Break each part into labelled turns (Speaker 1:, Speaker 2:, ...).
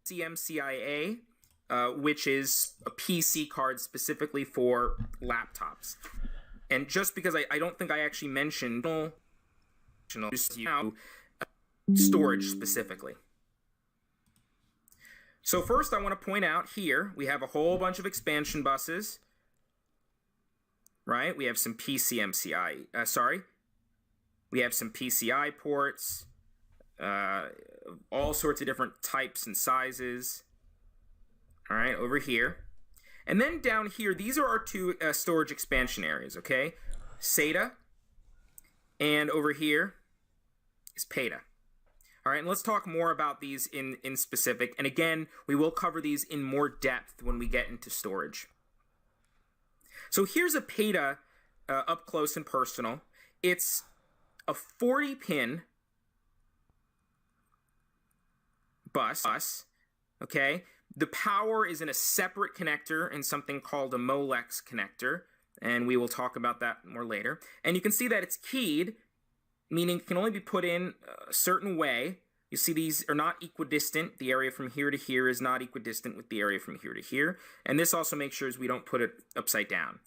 Speaker 1: CompTIA A, which is a PC card specifically for laptops. And just because I don't think I actually mentioned storage specifically. So first I want to point out here, we have a whole bunch of expansion buses, right? We have some we have some PCI ports, all sorts of different types and sizes, all right, over here. And then down here, these are our two storage expansion areas, okay? SATA, and over here is PATA. All right, and let's talk more about these in specific. And again, we will cover these in more depth when we get into storage. So here's a PATA up close and personal. It's a 40-pin bus, okay? The power is in a separate connector in something called a Molex connector, and we will talk about that more later. And you can see that it's keyed, meaning it can only be put in a certain way. You see these are not equidistant. The area from here to here is not equidistant with the area from here to here. And this also makes sure we don't put it upside down.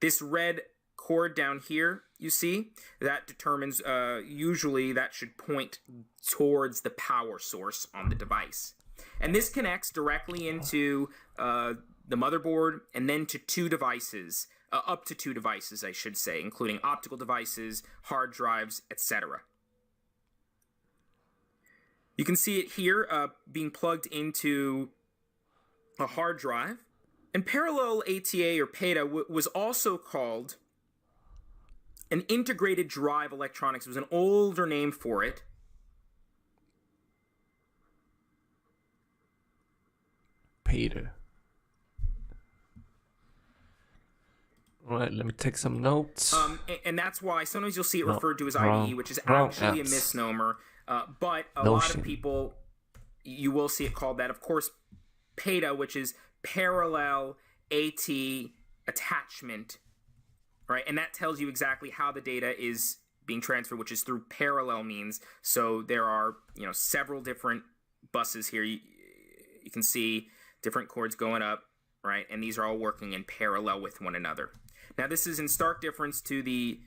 Speaker 1: This red cord down here, you see, that determines, usually that should point towards the power source on the device. And this connects directly into the motherboard and then to two devices, up to two devices, I should say, including optical devices, hard drives, etc. You can see it here being plugged into a hard drive. And parallel ATA or PATA was also called an integrated drive electronics. It was an older name for it.
Speaker 2: PATA. All right, let me take some notes.
Speaker 1: And that's why sometimes you'll see it referred to as IDE, which is actually a misnomer. But a lot of people, you will see it called that. Of course, PATA, which is parallel AT attachment, right? And that tells you exactly how the data is being transferred, which is through parallel means. So there are, several different buses here. You can see different cords going up, right? And these are all working in parallel with one another. Now, this is in stark difference to the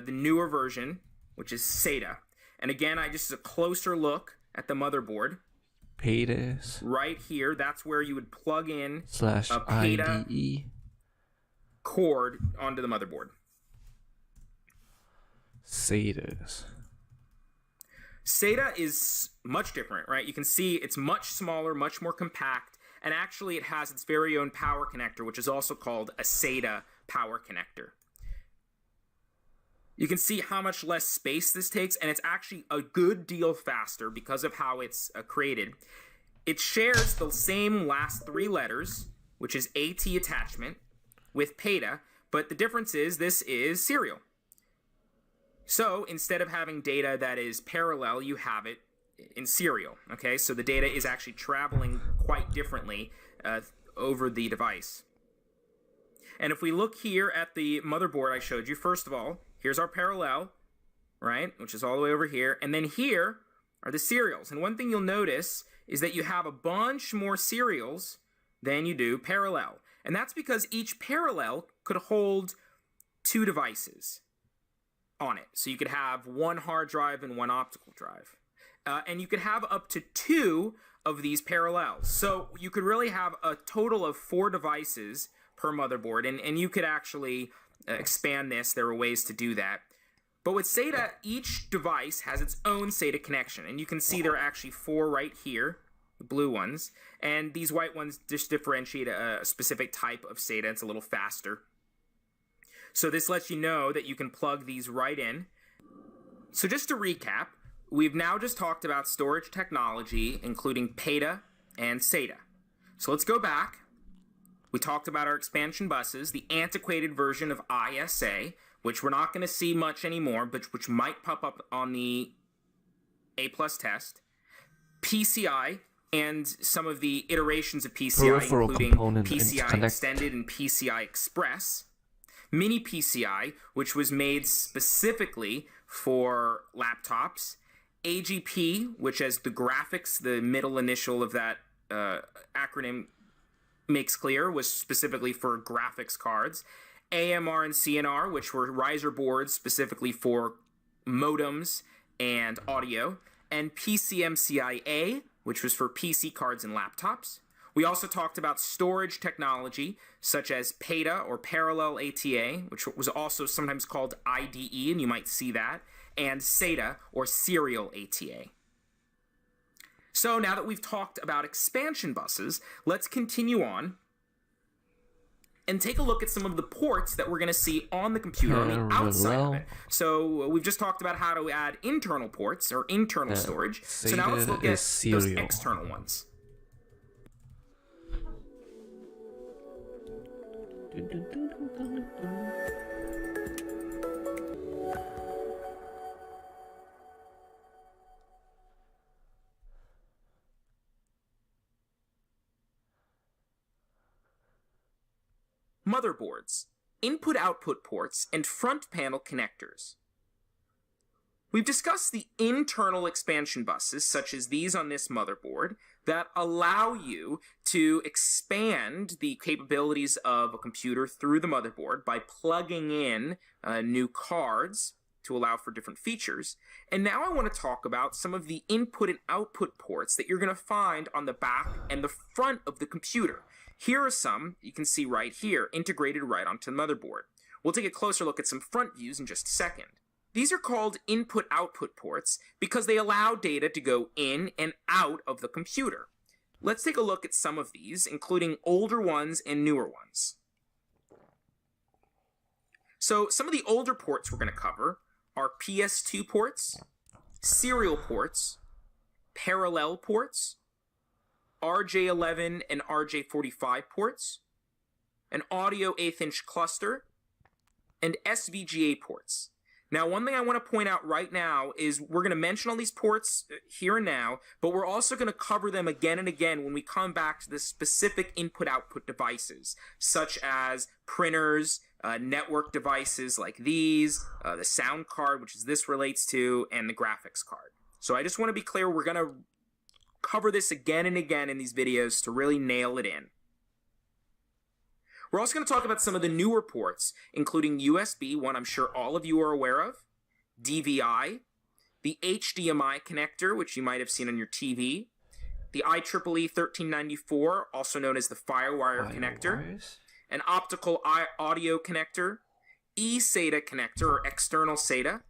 Speaker 1: newer version, which is SATA. And again, just a closer look at the motherboard.
Speaker 2: PATAs.
Speaker 1: Right here, that's where you would plug in
Speaker 2: a PATA IDE
Speaker 1: cord onto the motherboard.
Speaker 2: SATAs.
Speaker 1: SATA is much different, right? You can see it's much smaller, much more compact, and actually it has its very own power connector, which is also called a SATA power connector. You can see how much less space this takes, and it's actually a good deal faster because of how it's created. It shares the same last three letters, which is AT attachment, with PATA, but the difference is this is serial. So instead of having data that is parallel, you have it in serial, okay? So the data is actually traveling quite differently over the device. And if we look here at the motherboard I showed you, first of all, here's our parallel, right, which is all the way over here. And then here are the serials. And one thing you'll notice is that you have a bunch more serials than you do parallel. And that's because each parallel could hold two devices on it. So you could have one hard drive and one optical drive. And you could have up to two of these parallels. So you could really have a total of 4 devices per motherboard. And you could actually expand this. There are ways to do that. But with SATA, each device has its own SATA connection. And you can see there are actually 4 right here, the blue ones. And these white ones just differentiate a specific type of SATA. It's a little faster. So this lets you know that you can plug these right in. So just to recap, we've now just talked about storage technology, including PATA and SATA. So let's go back. We talked about our expansion buses, the antiquated version of ISA, which we're not going to see much anymore, but which might pop up on the A+ test. PCI and some of the iterations of PCI, including PCI Extended and PCI Express. Mini PCI, which was made specifically for laptops. AGP, which has the graphics, the middle initial of that acronym makes clear, was specifically for graphics cards. AMR and CNR, which were riser boards specifically for modems and audio. And PCMCIA A, which was for PC cards and laptops. We also talked about storage technology, such as PATA or Parallel ATA, which was also sometimes called IDE, and you might see that, and SATA or Serial ATA. So now that we've talked about expansion buses, let's continue on and take a look at some of the ports that we're going to see on the computer on the outside of it. So we've just talked about how to add internal ports or internal storage. So now let's look at those external ones. Motherboards, input-output ports, and front panel connectors. We've discussed the internal expansion buses, such as these on this motherboard, that allow you to expand the capabilities of a computer through the motherboard by plugging in new cards to allow for different features. And now I want to talk about some of the input and output ports that you're going to find on the back and the front of the computer. Here are some you can see right here, integrated right onto the motherboard. We'll take a closer look at some front views in just a second. These are called input-output ports because they allow data to go in and out of the computer. Let's take a look at some of these, including older ones and newer ones. So some of the older ports we're going to cover are PS2 ports, serial ports, parallel ports, RJ11 and RJ45 ports, an audio 1/8 inch cluster, and SVGA ports. Now, one thing I want to point out right now is we're going to mention all these ports here and now, but we're also going to cover them again and again when we come back to the specific input-output devices, such as printers, network devices like these, the sound card, which is this relates to, and the graphics card. So I just want to be clear, we're going to cover this again and again in these videos to really nail it in. We're also going to talk about some of the newer ports, including USB, one I'm sure all of you are aware of, DVI, the HDMI connector, which you might have seen on your TV, the IEEE 1394, also known as the FireWire connector, an optical audio connector, eSATA connector or external SATA,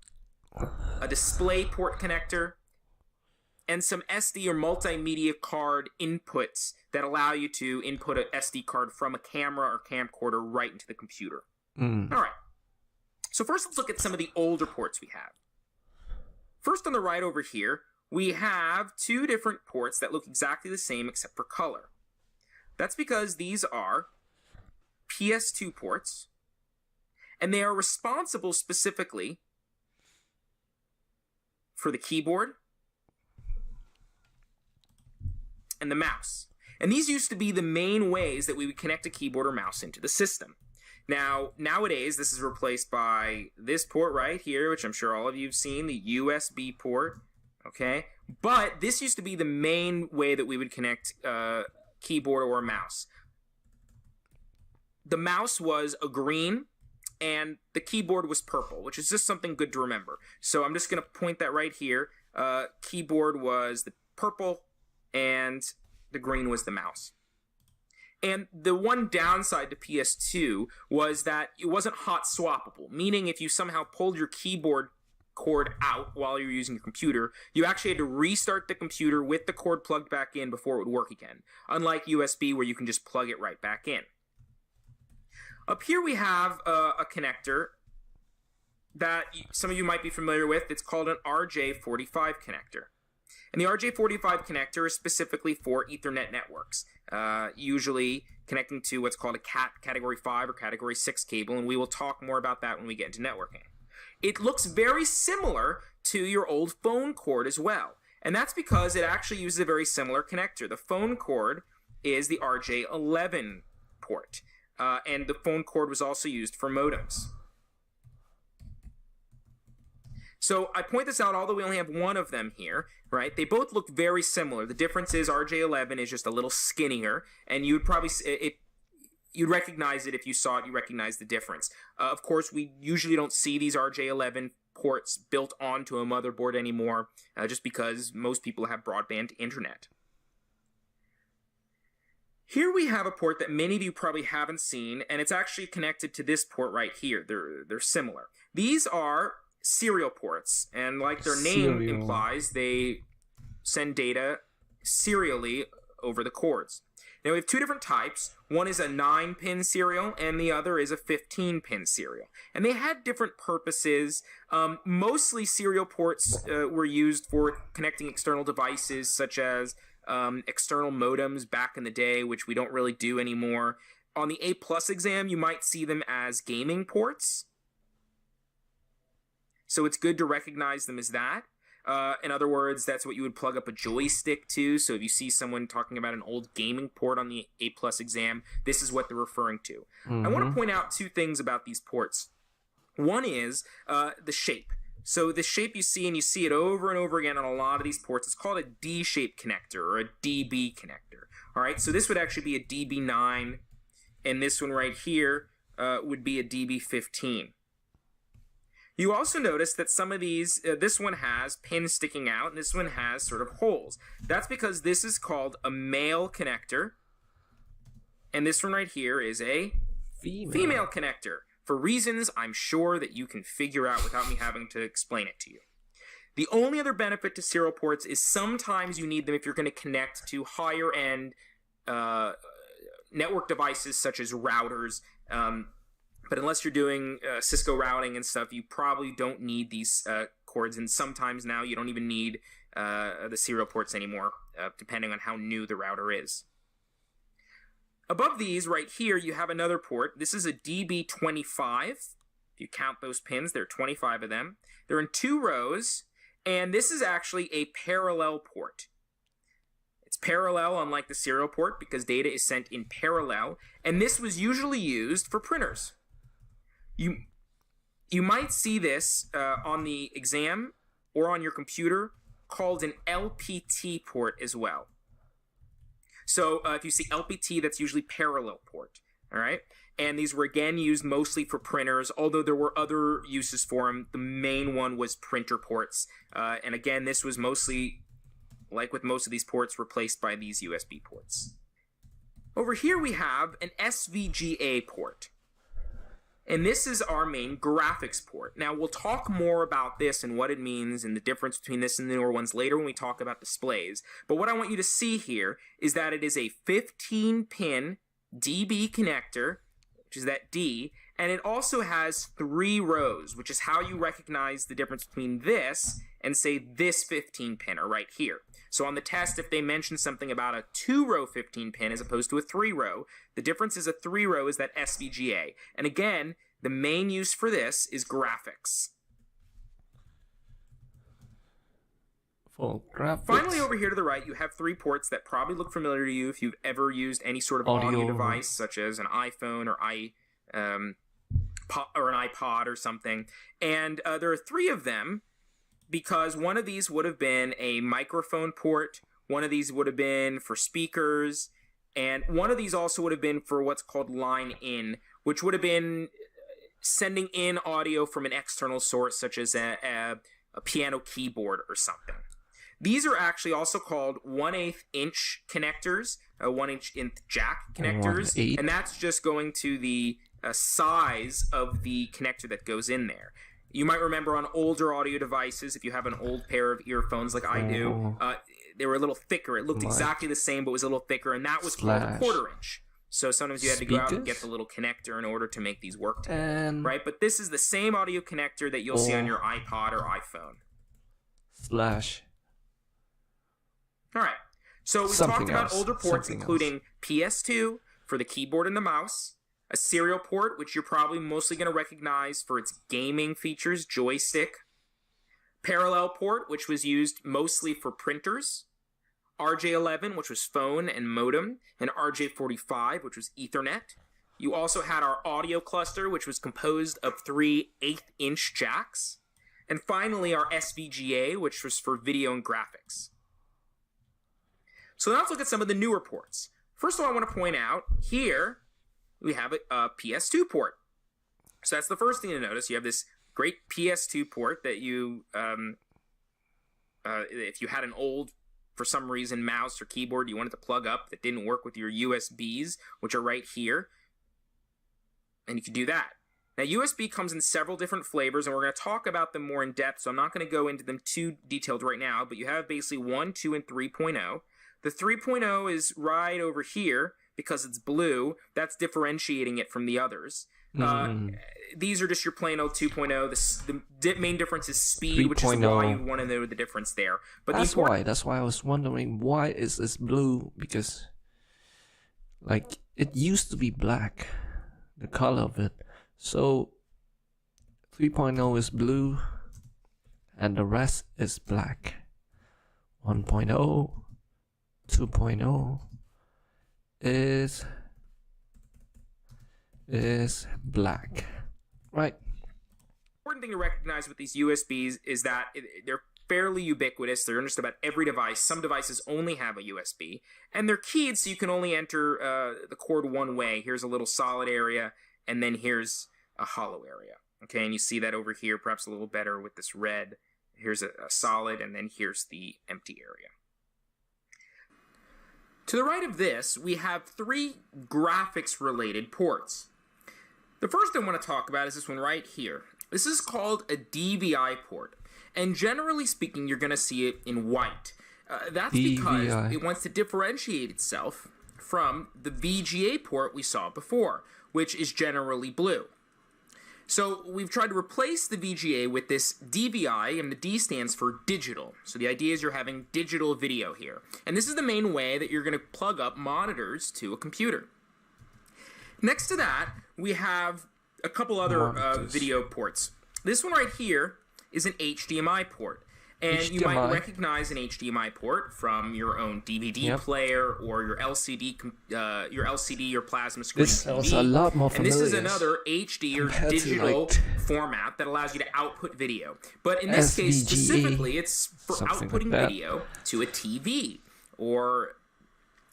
Speaker 1: a display port connector, and some SD or multimedia card inputs that allow you to input an SD card from a camera or camcorder right into the computer. All right. So first, let's look at some of the older ports we have. First, on the right over here, we have two different ports that look exactly the same except for color. That's because these are PS2 ports, and they are responsible specifically for the keyboard and the mouse. And these used to be the main ways that we would connect a keyboard or mouse into the system. Now, nowadays, this is replaced by this port right here, which I'm sure all of you have seen, the USB port, okay? But this used to be the main way that we would connect a keyboard or a mouse. The mouse was a green, and the keyboard was purple, which is just something good to remember. So I'm just going to point that right here. Keyboard was the purple, and the green was the mouse. And the one downside to PS2 was that it wasn't hot swappable, meaning if you somehow pulled your keyboard cord out while you're using your computer, you actually had to restart the computer with the cord plugged back in before it would work again, unlike USB where you can just plug it right back in. Up here we have a connector that some of you might be familiar with. It's called an RJ45 connector. And the RJ45 connector is specifically for Ethernet networks, usually connecting to what's called a CAT Category 5 or Category 6 cable, and we will talk more about that when we get into networking. It looks very similar to your old phone cord as well, and that's because it actually uses a very similar connector. The phone cord is the RJ11 port, and the phone cord was also used for modems. So I point this out, although we only have one of them here, right? They both look very similar. The difference is RJ11 is just a little skinnier, and you'd probably you'd recognize it if you saw it. You recognize the difference. Of course, we usually don't see these RJ11 ports built onto a motherboard anymore, just because most people have broadband internet. Here we have a port that many of you probably haven't seen, and it's actually connected to this port right here. They're similar. These are serial ports, and like their name implies, they send data serially over the cords. Now we have two different types. One is a 9-pin serial, and the other is a 15-pin serial. And they had different purposes. Mostly serial ports were used for connecting external devices, such as external modems back in the day, which we don't really do anymore. On the A+ exam, you might see them as gaming ports. So it's good to recognize them as that. In other words, that's what you would plug up a joystick to. So if you see someone talking about an old gaming port on the A+ exam, this is what they're referring to. I want to point out two things about these ports. One is the shape. So the shape you see, and you see it over and over again on a lot of these ports, it's called a D-shaped connector or a DB connector. All right, so this would actually be a DB9, and this one right here would be a DB15. You also notice that some of these, this one has pins sticking out, and this one has sort of holes. That's because this is called a male connector, and this one right here is a female connector, for reasons I'm sure that you can figure out without me having to explain it to you. The only other benefit to serial ports is sometimes you need them if you're going to connect to higher-end network devices such as routers. But unless you're doing Cisco routing and stuff, you probably don't need these cords. And sometimes now you don't even need the serial ports anymore, depending on how new the router is. Above these, right here, you have another port. This is a DB25. If you count those pins, there are 25 of them. They're in 2 rows, and this is actually a parallel port. It's parallel, unlike the serial port, because data is sent in parallel, and this was usually used for printers. You might see this on the exam or on your computer called an LPT port as well. So if you see LPT, that's usually parallel port, all right? And these were, again, used mostly for printers, although there were other uses for them. The main one was printer ports. And again, this was mostly, like with most of these ports, replaced by these USB ports. Over here we have an SVGA port. And this is our main graphics port. Now, we'll talk more about this and what it means and the difference between this and the newer ones later when we talk about displays. But what I want you to see here is that it is a 15-pin DB connector, which is that D, and it also has 3 rows, which is how you recognize the difference between this and, say, this 15-pinner right here. So on the test, if they mention something about a 2-row 15-pin as opposed to a 3-row, the difference is a 3-row is that SVGA. And again, the main use for this is graphics.
Speaker 2: For graphics.
Speaker 1: Finally, over here to the right, you have 3 ports that probably look familiar to you if you've ever used any sort of audio device, such as an iPhone or an iPod or something. And there are 3 of them, because one of these would have been a microphone port, one of these would have been for speakers, and one of these also would have been for what's called line in, which would have been sending in audio from an external source, such as a piano keyboard or something. These are actually also called 1/8 inch connectors, 1/8 jack connectors,
Speaker 2: 1/8.
Speaker 1: and that's just going to the size of the connector that goes in there. You might remember on older audio devices, if you have an old pair of earphones like I do, they were a little thicker. It looked exactly the same, but was a little thicker, and that was called a 1/4 inch. So sometimes you had to go out and get the little connector in order to make these work together, right? But this is the same audio connector that you'll see on your iPod or iPhone.
Speaker 2: Slash.
Speaker 1: All right. So we talked about older ports, including PS2 for the keyboard and the mouse, a serial port, which you're probably mostly going to recognize for its gaming features, joystick, parallel port, which was used mostly for printers, RJ11, which was phone and modem, and RJ45, which was Ethernet. You also had our audio cluster, which was composed of 3 1/8 inch jacks. And finally, our SVGA, which was for video and graphics. So now let's look at some of the newer ports. First of all, I want to point out here we have a PS2 port. So that's the first thing to notice. You have this great PS2 port that you, if you had an old, for some reason, mouse or keyboard you wanted to plug up that didn't work with your USBs, which are right here, and you can do that. Now, USB comes in several different flavors, and we're going to talk about them more in depth, so I'm not going to go into them too detailed right now, but you have basically 1, 2, and 3.0. The 3.0 is right over here because it's blue. That's differentiating it from the others. These are just your plain old 2.0. The main difference is speed, 3. Which is why you want to know the difference there. But
Speaker 2: that's why I was wondering, why is this blue? Because like it used to be black, the color of it. So 3.0 is blue and the rest is black. 1.0, 2.0 is black, right?
Speaker 1: Important thing to recognize with these USBs is that they're fairly ubiquitous. They're in just about every device. Some devices only have a USB, and they're keyed so you can only enter the cord one way. Here's a little solid area, and then here's a hollow area. Okay, and you see that over here, perhaps a little better with this red. Here's a solid, and then here's the empty area. To the right of this, we have 3 graphics-related ports. The first I want to talk about is this one right here. This is called a DVI port, and generally speaking, you're going to see it in white. That's because it wants to differentiate itself from the VGA port we saw before, which is generally blue. So we've tried to replace the VGA with this DVI, and the D stands for digital. So the idea is you're having digital video here. And this is the main way that you're going to plug up monitors to a computer. Next to that, we have a couple other video ports. This one right here is an HDMI port. And you might recognize an HDMI port from your own DVD player or your LCD, your plasma screen
Speaker 2: this
Speaker 1: TV.
Speaker 2: Is a lot more familiar.
Speaker 1: And this is another HD or digital format that allows you to output video. But in this case specifically, it's for outputting video to a TV or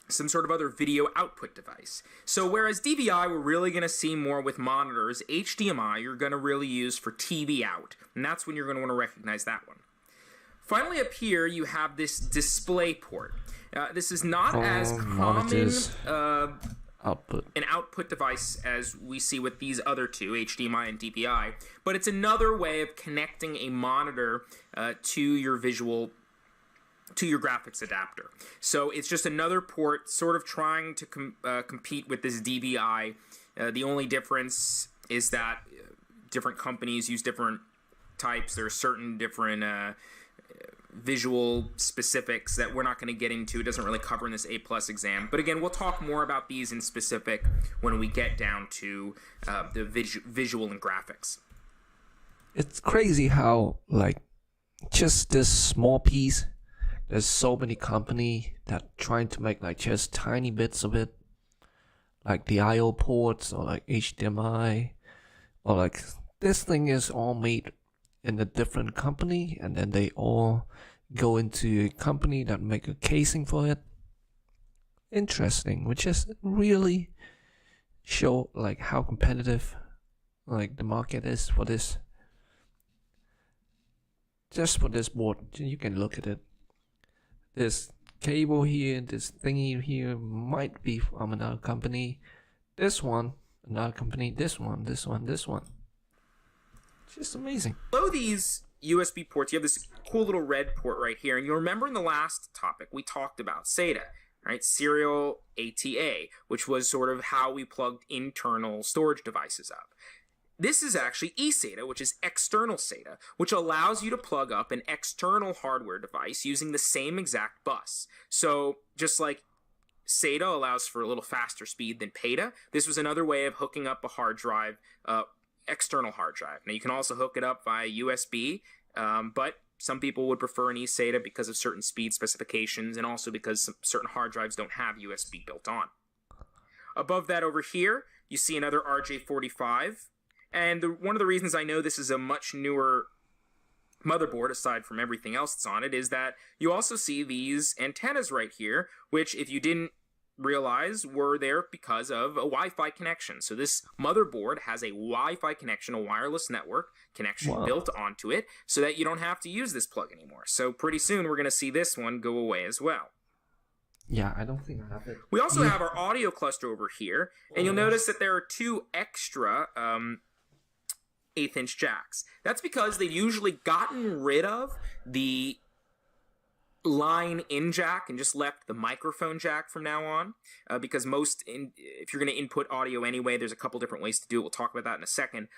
Speaker 1: some sort of other video output device. So whereas DVI we're really going to see more with monitors, HDMI you're going to really use for TV out. And that's when you're going to want to recognize that one. Finally, up here, you have this display port. This is not as common an output device as we see with these other two, HDMI and DVI, but it's another way of connecting a monitor to your graphics adapter. So it's just another port sort of trying to compete with this DVI. The only difference is that different companies use different types. There are certain different visual specifics that we're not going to get into. It doesn't really cover in this A+ exam. But again, we'll talk more about these in specific when we get down to the visual and graphics.
Speaker 2: It's crazy how, like, just this small piece, there's so many companies that trying to make, like, just tiny bits of it. Like the I/O ports or, like, HDMI. Or, like, this thing is all made in a different company, and then they all go into a company that make a casing for it. Interesting, which is really show like how competitive like the market is for this. Just for this board, you can look at it. This cable here, this thingy here might be from another company. This one, another company. This one. Just amazing.
Speaker 1: Below these USB ports, you have this cool little red port right here. And you'll remember in the last topic, we talked about SATA, right? Serial ATA, which was sort of how we plugged internal storage devices up. This is actually eSATA, which is external SATA, which allows you to plug up an external hardware device using the same exact bus. So just like SATA allows for a little faster speed than PATA, this was another way of hooking up a hard drive, external hard drive. Now you can also hook it up via USB, but some people would prefer an eSATA because of certain speed specifications and also because certain hard drives don't have USB built on. Above that over here, you see another RJ45. And one of the reasons I know this is a much newer motherboard, aside from everything else that's on it, is that you also see these antennas right here, which, if you didn't realize, were there because of a Wi-Fi connection. So this motherboard has a Wi-Fi connection, a wireless network connection built onto it, so that you don't have to use this plug anymore. So pretty soon we're going to see this one go away as well.
Speaker 2: Yeah, I don't think I have it.
Speaker 1: We also have our audio cluster over here, and you'll notice that there are two extra 1/8" jacks. That's because they've usually gotten rid of the line in jack and just left the microphone jack from now on, because if you're going to input audio anyway, there's a couple different ways to do it. We'll talk about that in a second,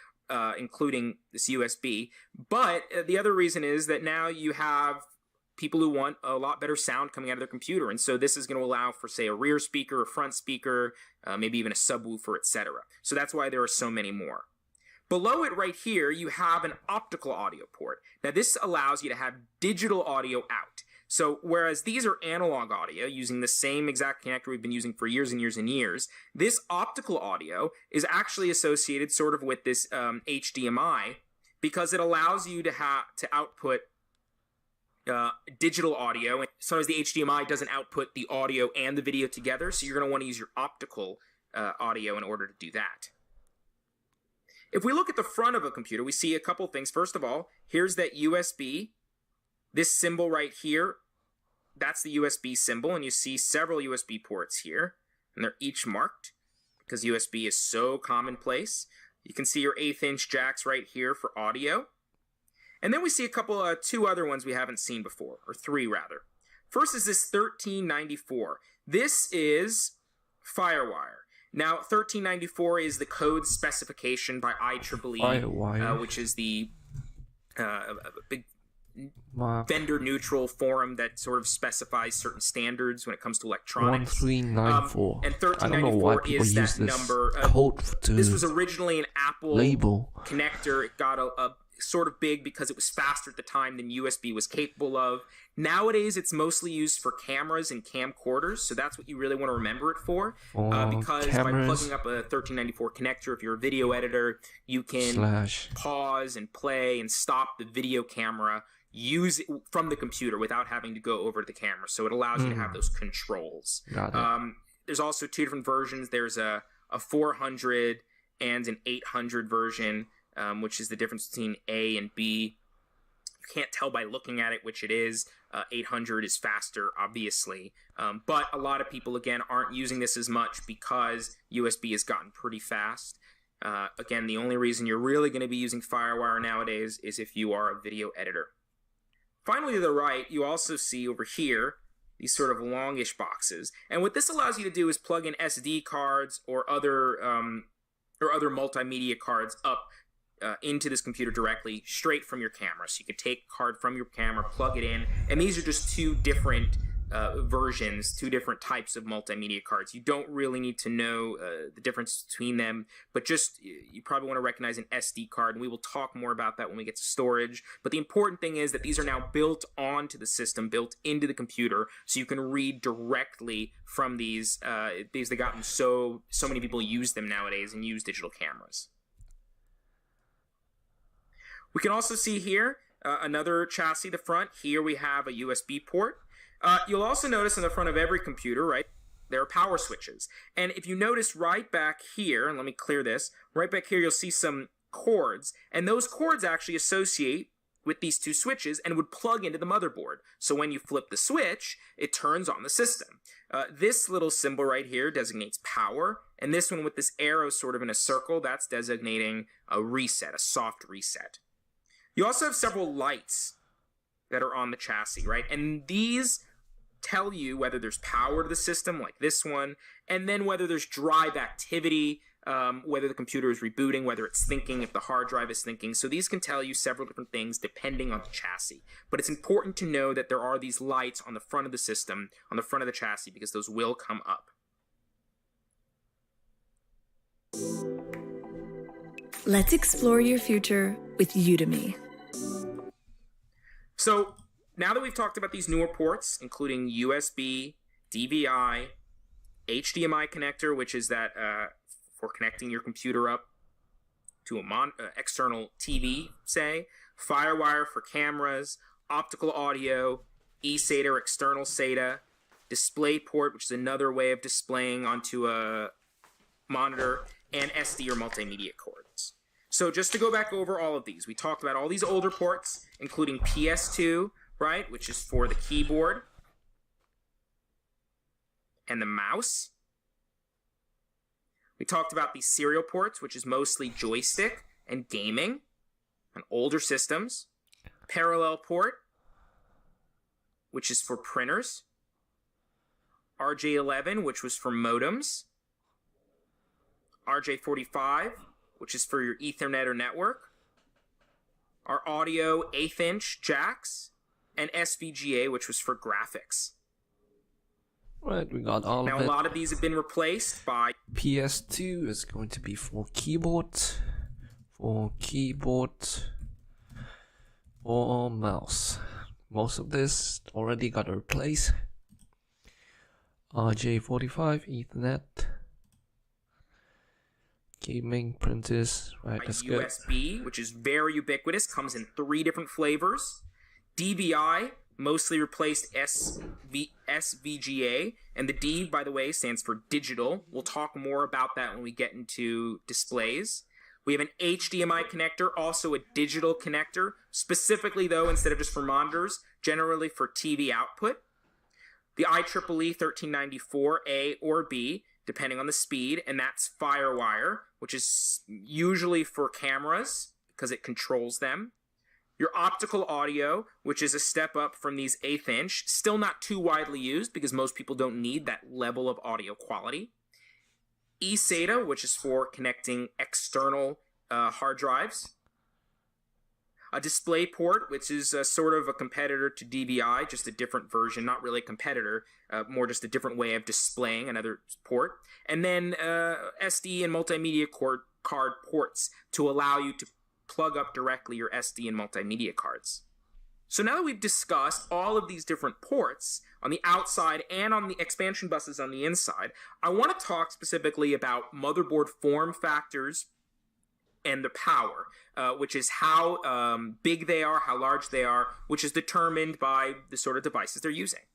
Speaker 1: including this USB. But the other reason is that now you have people who want a lot better sound coming out of their computer, and so this is going to allow for, say, a rear speaker, a front speaker, maybe even a subwoofer, etc. So that's why there are so many more. Below it right here, you have an optical audio port. Now this allows you to have digital audio out. So whereas these are analog audio using the same exact connector we've been using for years and years and years, this optical audio is actually associated sort of with this HDMI, because it allows you to output digital audio. So as the HDMI doesn't output the audio and the video together, so you're going to want to use your optical audio in order to do that. If we look at the front of a computer, we see a couple things. First of all, here's that USB. This symbol right here, that's the USB symbol, and you see several USB ports here, and they're each marked because USB is so commonplace. You can see your 1/8" jacks right here for audio. And then we see a couple, two other ones we haven't seen before, or three rather. First is this 1394. This is FireWire. Now, 1394 is the code specification by IEEE, which is the big vendor-neutral forum that sort of specifies certain standards when it comes to electronics.
Speaker 2: 1394.
Speaker 1: And 1394 is that number. This was originally an Apple connector. It got a sort of big because it was faster at the time than USB was capable of. Nowadays, it's mostly used for cameras and camcorders, so that's what you really want to remember it for. Because by plugging up a 1394 connector, if you're a video editor, you can pause and play and stop the video camera, use it from the computer without having to go over to the camera. So it allows you to have those controls. There's also two different versions. There's a 400 and an 800 version, which is the difference between A and B. You can't tell by looking at it which it is. 800 is faster, obviously. But a lot of people, again, aren't using this as much because USB has gotten pretty fast. Again, the only reason you're really going to be using FireWire nowadays is if you are a video editor. Finally, to the right, you also see over here these sort of longish boxes. And what this allows you to do is plug in SD cards or other multimedia cards up into this computer directly, straight from your camera. So you could take a card from your camera, plug it in, and these are just two different versions, two different types of multimedia cards. You don't really need to know the difference between them, but just you probably want to recognize an SD card, and we will talk more about that when we get to storage. But the important thing is that these are now built onto the system, built into the computer, so you can read directly from these. They've gotten so many people use them nowadays and use digital cameras. We can also see here another chassis, the front. Here we have a USB port. You'll also notice in the front of every computer, right, there are power switches. And if you notice right back here, and let me clear this, right back here you'll see some cords. And those cords actually associate with these two switches and would plug into the motherboard. So when you flip the switch, it turns on the system. This little symbol right here designates power. And this one with this arrow sort of in a circle, that's designating a reset, a soft reset. You also have several lights that are on the chassis, right? And these tell you whether there's power to the system, like this one, and then whether there's drive activity, whether the computer is rebooting, whether it's thinking, if the hard drive is thinking. So these can tell you several different things depending on the chassis. But it's important to know that there are these lights on the front of the system, on the front of the chassis, because those will come up.
Speaker 3: Let's explore your future with Udemy.
Speaker 1: So now that we've talked about these newer ports, including USB, DVI, HDMI connector, which is that for connecting your computer up to a external TV, say, FireWire for cameras, optical audio, eSATA or external SATA, DisplayPort, which is another way of displaying onto a monitor, and SD or multimedia cords. So just to go back over all of these, we talked about all these older ports, including PS2, right, which is for the keyboard and the mouse. We talked about these serial ports, which is mostly joystick and gaming on older systems. Parallel port, which is for printers. RJ11, which was for modems. RJ45, which is for your Ethernet or network. Our audio 1/8 inch jacks. And SVGA, which was for graphics.
Speaker 2: Right, we got all
Speaker 1: now,
Speaker 2: of it.
Speaker 1: Now, a lot of these have been replaced by...
Speaker 2: PS2 is going to be for keyboard, for mouse. Most of this already got replaced. RJ45, Ethernet, gaming, printers, right, that's good.
Speaker 1: USB, which is very ubiquitous, comes in 3 different flavors. DVI, mostly replaced SVGA, and the D, by the way, stands for digital. We'll talk more about that when we get into displays. We have an HDMI connector, also a digital connector, specifically, though, instead of just for monitors, generally for TV output. The IEEE 1394A or B, depending on the speed, and that's FireWire, which is usually for cameras because it controls them. Your optical audio, which is a step up from these 1/8 inch, still not too widely used because most people don't need that level of audio quality. eSATA, which is for connecting external hard drives. A DisplayPort, which is sort of a competitor to DVI, just a different version, not really a competitor, more just a different way of displaying another port. And then SD and multimedia card ports to allow you to plug up directly your SD and multimedia cards. So now that we've discussed all of these different ports on the outside and on the expansion buses on the inside, I want to talk specifically about motherboard form factors and the power, which is how big they are, how large they are, which is determined by the sort of devices they're using.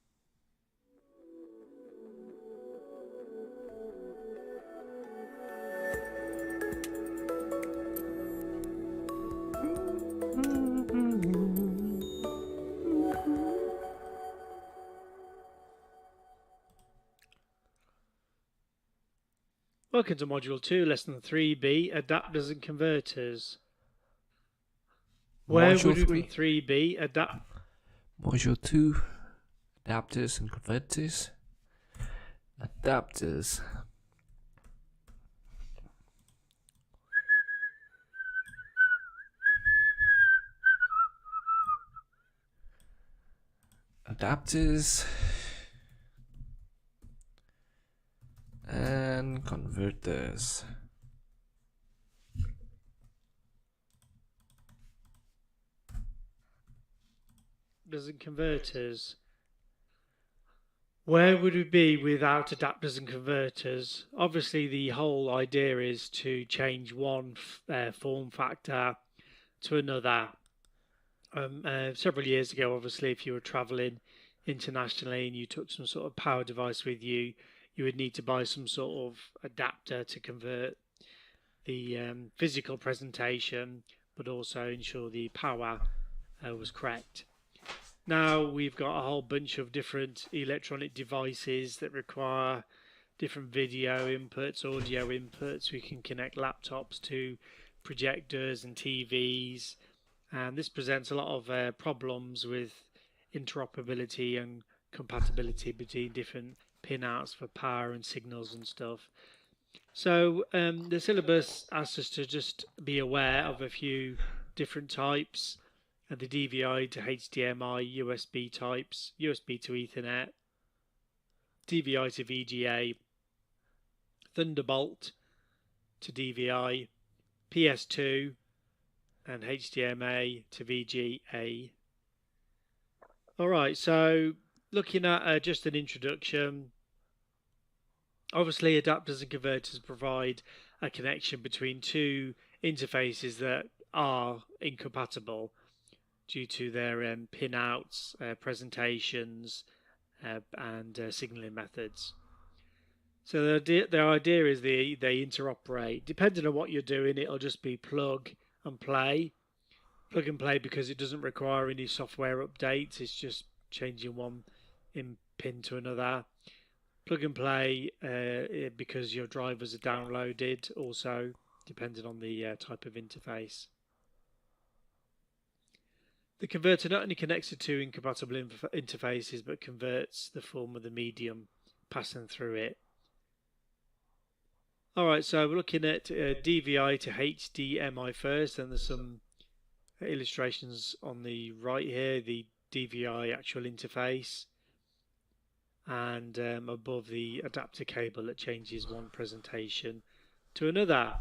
Speaker 4: Welcome to Module 2, Lesson 3b, Adapters and Converters. Where
Speaker 2: Module
Speaker 4: would
Speaker 2: 3.
Speaker 4: 3b
Speaker 2: Module 2, Adapters and Converters. Adapters. Adapters and converters.
Speaker 4: Adapters and converters. Where would we be without adapters and converters? Obviously, the whole idea is to change one form factor to another. Several years ago, obviously, if you were traveling internationally and you took some sort of power device with you, you would need to buy some sort of adapter to convert the physical presentation, but also ensure the power was correct. Now we've got a whole bunch of different electronic devices that require different video inputs, audio inputs. We can connect laptops to projectors and TVs, and this presents a lot of problems with interoperability and compatibility between different pinouts for power and signals and stuff. So the syllabus asks us to just be aware of a few different types, the DVI to HDMI, USB types, USB to Ethernet, DVI to VGA, Thunderbolt to DVI, PS2 and HDMI to VGA. Alright, so looking at just an introduction, obviously adapters and converters provide a connection between two interfaces that are incompatible. due to their pin-outs, presentations, and signaling methods. So their idea is they interoperate. Depending on what you're doing, it'll just be plug and play. Plug and play because it doesn't require any software updates. It's just changing one pin to another. Plug and play because your drivers are downloaded, also depending on the type of interface. The converter not only connects to two incompatible interfaces, but converts the form of the medium passing through it. Alright, so we're looking at DVI to HDMI first, and there's some illustrations on the right here, the DVI actual interface, and above the adapter cable that changes one presentation to another.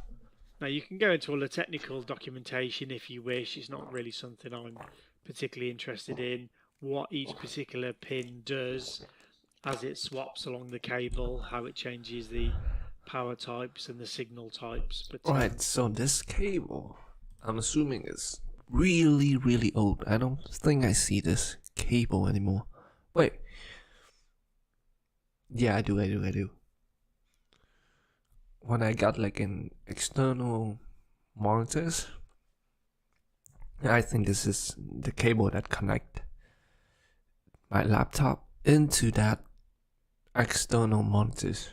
Speaker 4: Now you can go into all the technical documentation if you wish. It's not really something I'm particularly interested in, what each particular pin does as it swaps along the cable, how it changes the power types and the signal types. But
Speaker 2: Right, so this cable, I'm assuming is really, really old. I don't think I see this cable anymore. Wait. Yeah, I do. When I got like an external monitors, I think this is the cable that connect my laptop into that external monitors.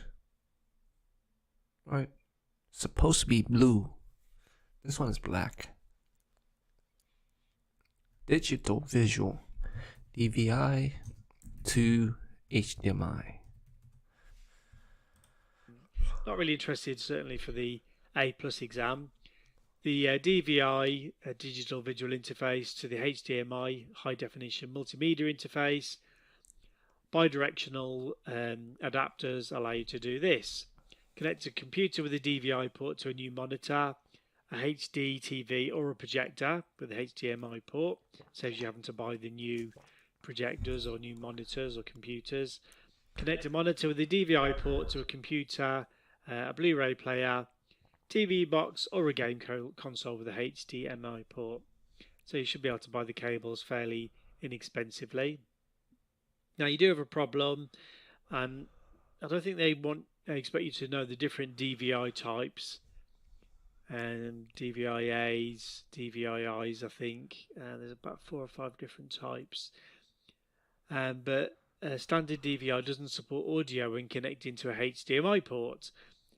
Speaker 2: Right, supposed to be blue. This one is black. Digital visual, DVI to HDMI.
Speaker 4: not really interested, certainly for the A+ exam. The DVI, digital visual interface, to the HDMI, high definition multimedia interface. Bidirectional adapters allow you to do this. Connect a computer with a DVI port to a new monitor, a HD TV or a projector with a HDMI port. Saves you having to buy the new projectors or new monitors or computers. Connect a monitor with a DVI port to a computer, a Blu-ray player, TV box or a game console with a HDMI port. So you should be able to buy the cables fairly inexpensively. Now you do have a problem. I don't think they expect you to know the different DVI types, and DVI-As, DVI-Is, I think. There's about 4 or 5 different types. But standard DVI doesn't support audio when connecting to a HDMI port.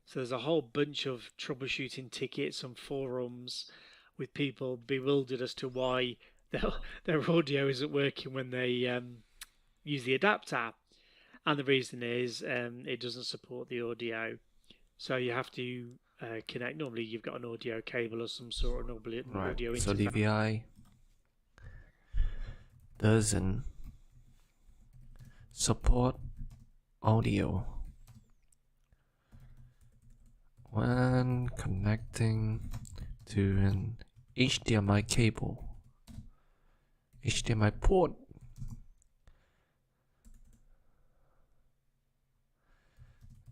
Speaker 4: So there's a whole bunch of troubleshooting tickets and forums with people bewildered as to why their audio isn't working when they use the adapter. And the reason is it doesn't support the audio. So you have to connect. Normally you've got an audio cable or some sort of audio interface.
Speaker 2: So DVI doesn't support audio when connecting to an HDMI cable. HDMI port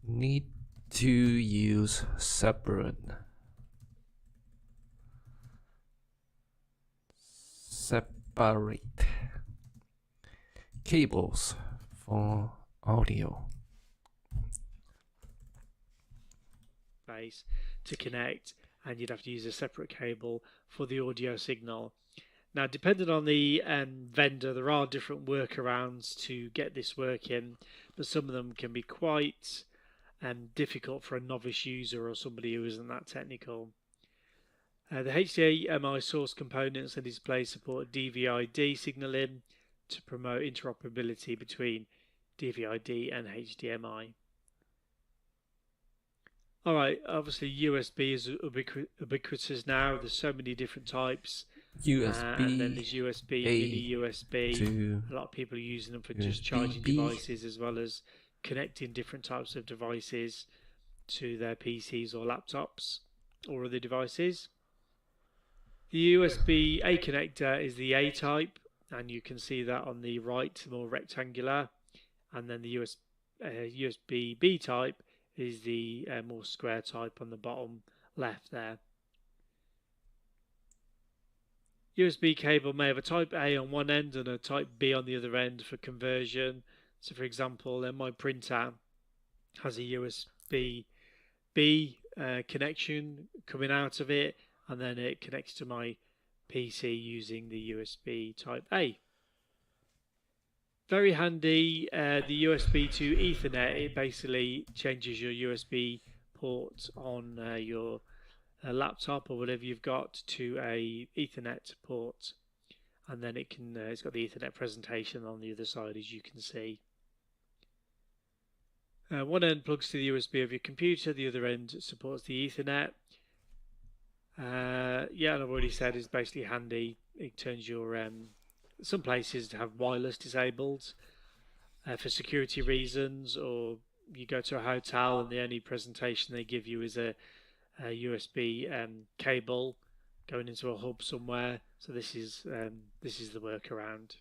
Speaker 2: need to use separate cables for audio.
Speaker 4: To connect, and you'd have to use a separate cable for the audio signal. Now, depending on the vendor, there are different workarounds to get this working, but some of them can be quite difficult for a novice user or somebody who isn't that technical. The HDMI source components and displays support DVI-D signaling to promote interoperability between DVI-D and HDMI. Alright, obviously USB is ubiquitous now. There's so many different types.
Speaker 2: USB,
Speaker 4: and then there's USB, mini USB. A lot of people are using them for just charging devices as well as connecting different types of devices to their PCs or laptops or other devices. The USB A connector is the A type, and you can see that on the right, more rectangular. And then the USB B type is the more square type on the bottom left there. USB cable may have a type A on one end and a type B on the other end for conversion. So for example, my printer has a USB B connection coming out of it, and then it connects to my PC using the USB type A. Very handy, the USB to Ethernet. It basically changes your USB port on your laptop or whatever you've got to a Ethernet port, and then it's got the Ethernet presentation on the other side, as you can see. One end plugs to the USB of your computer, the other end supports the Ethernet. Yeah, and I've already said it's basically handy. It turns your some places have wireless disabled for security reasons, or you go to a hotel and the only presentation they give you is a USB cable going into a hub somewhere. So this is the workaround.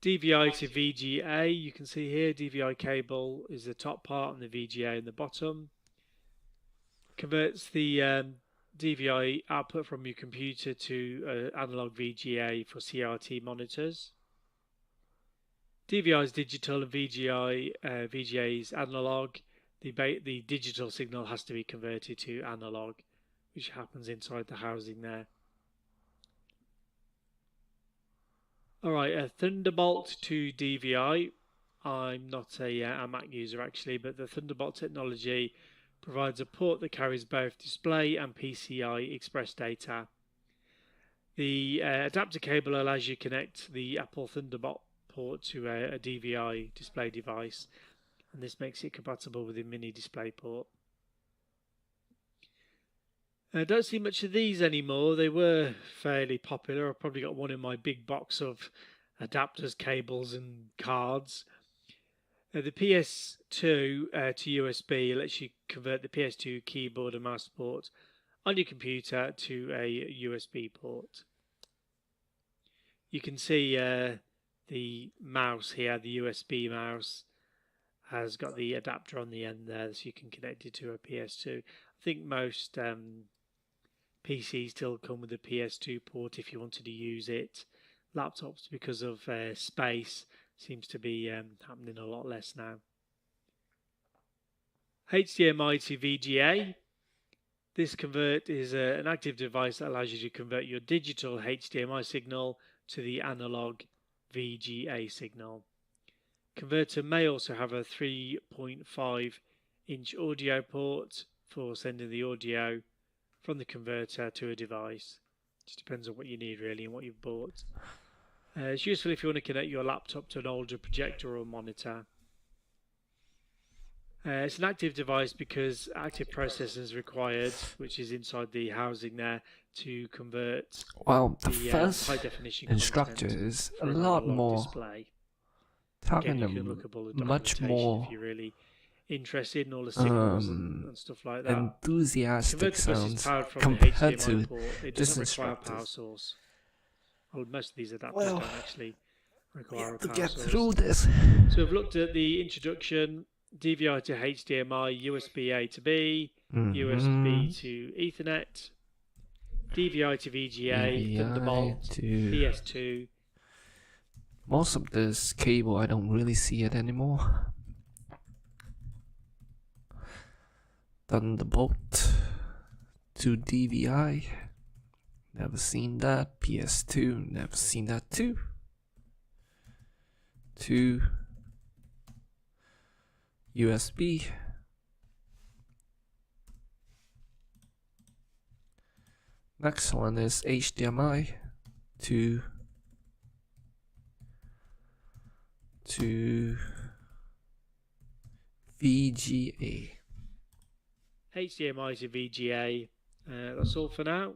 Speaker 4: DVI to VGA, you can see here DVI cable is the top part and the VGA in the bottom. Converts the DVI output from your computer to analog VGA for CRT monitors. DVI is digital and VGA is analog. The digital signal has to be converted to analog, which happens inside the housing there. Alright, a Thunderbolt to DVI. I'm not a Mac user actually, but the Thunderbolt technology provides a port that carries both display and PCI Express data. The adapter cable allows you to connect the Apple Thunderbolt port to a DVI display device, and this makes it compatible with the mini display port. I don't see much of these anymore. They were fairly popular. I've probably got one in my big box of adapters, cables and cards. The PS2 to USB lets you convert the PS2 keyboard and mouse port on your computer to a USB port. You can see the mouse here, the USB mouse, has got the adapter on the end there, so you can connect it to a PS2. I think most PCs still come with a PS2 port if you wanted to use it. Laptops, because of space, seems to be happening a lot less now. HDMI to VGA. This convert is an active device that allows you to convert your digital HDMI signal to the analog VGA signal. Converter may also have a 3.5-inch audio port for sending the audio from the converter to a device. Just depends on what you need really and what you've bought. It's useful if you want to connect your laptop to an older projector or monitor. It's an active device because active processing is required, which is inside the housing there, to convert
Speaker 2: Well, the
Speaker 4: the
Speaker 2: first
Speaker 4: high definition
Speaker 2: instructor
Speaker 4: content
Speaker 2: is a
Speaker 4: for an
Speaker 2: lot
Speaker 4: analog
Speaker 2: more
Speaker 4: display.
Speaker 2: talking
Speaker 4: Again, you can look up all the
Speaker 2: much
Speaker 4: documentation
Speaker 2: more
Speaker 4: if you're really interested in all the signals and stuff like that.
Speaker 2: enthusiastic
Speaker 4: Converter bus is
Speaker 2: sounds
Speaker 4: powered from
Speaker 2: compared
Speaker 4: the HDMI
Speaker 2: to
Speaker 4: port. It
Speaker 2: this
Speaker 4: doesn't require a power
Speaker 2: instructor.
Speaker 4: source. Well, most of these adapters
Speaker 2: Well,
Speaker 4: don't actually
Speaker 2: We
Speaker 4: require a
Speaker 2: have to
Speaker 4: power
Speaker 2: get
Speaker 4: source.
Speaker 2: through this.
Speaker 4: So we've looked at the introduction, DVI to HDMI, USB A to B, USB to Ethernet, DVI to VGA, Thunderbolt,
Speaker 2: to
Speaker 4: PS2.
Speaker 2: most of this cable, I don't really see it anymore. Thunderbolt to DVI, never seen that. PS2, never seen that too. To USB. Next one is HDMI to VGA.
Speaker 4: HDMI to VGA. That's all for now.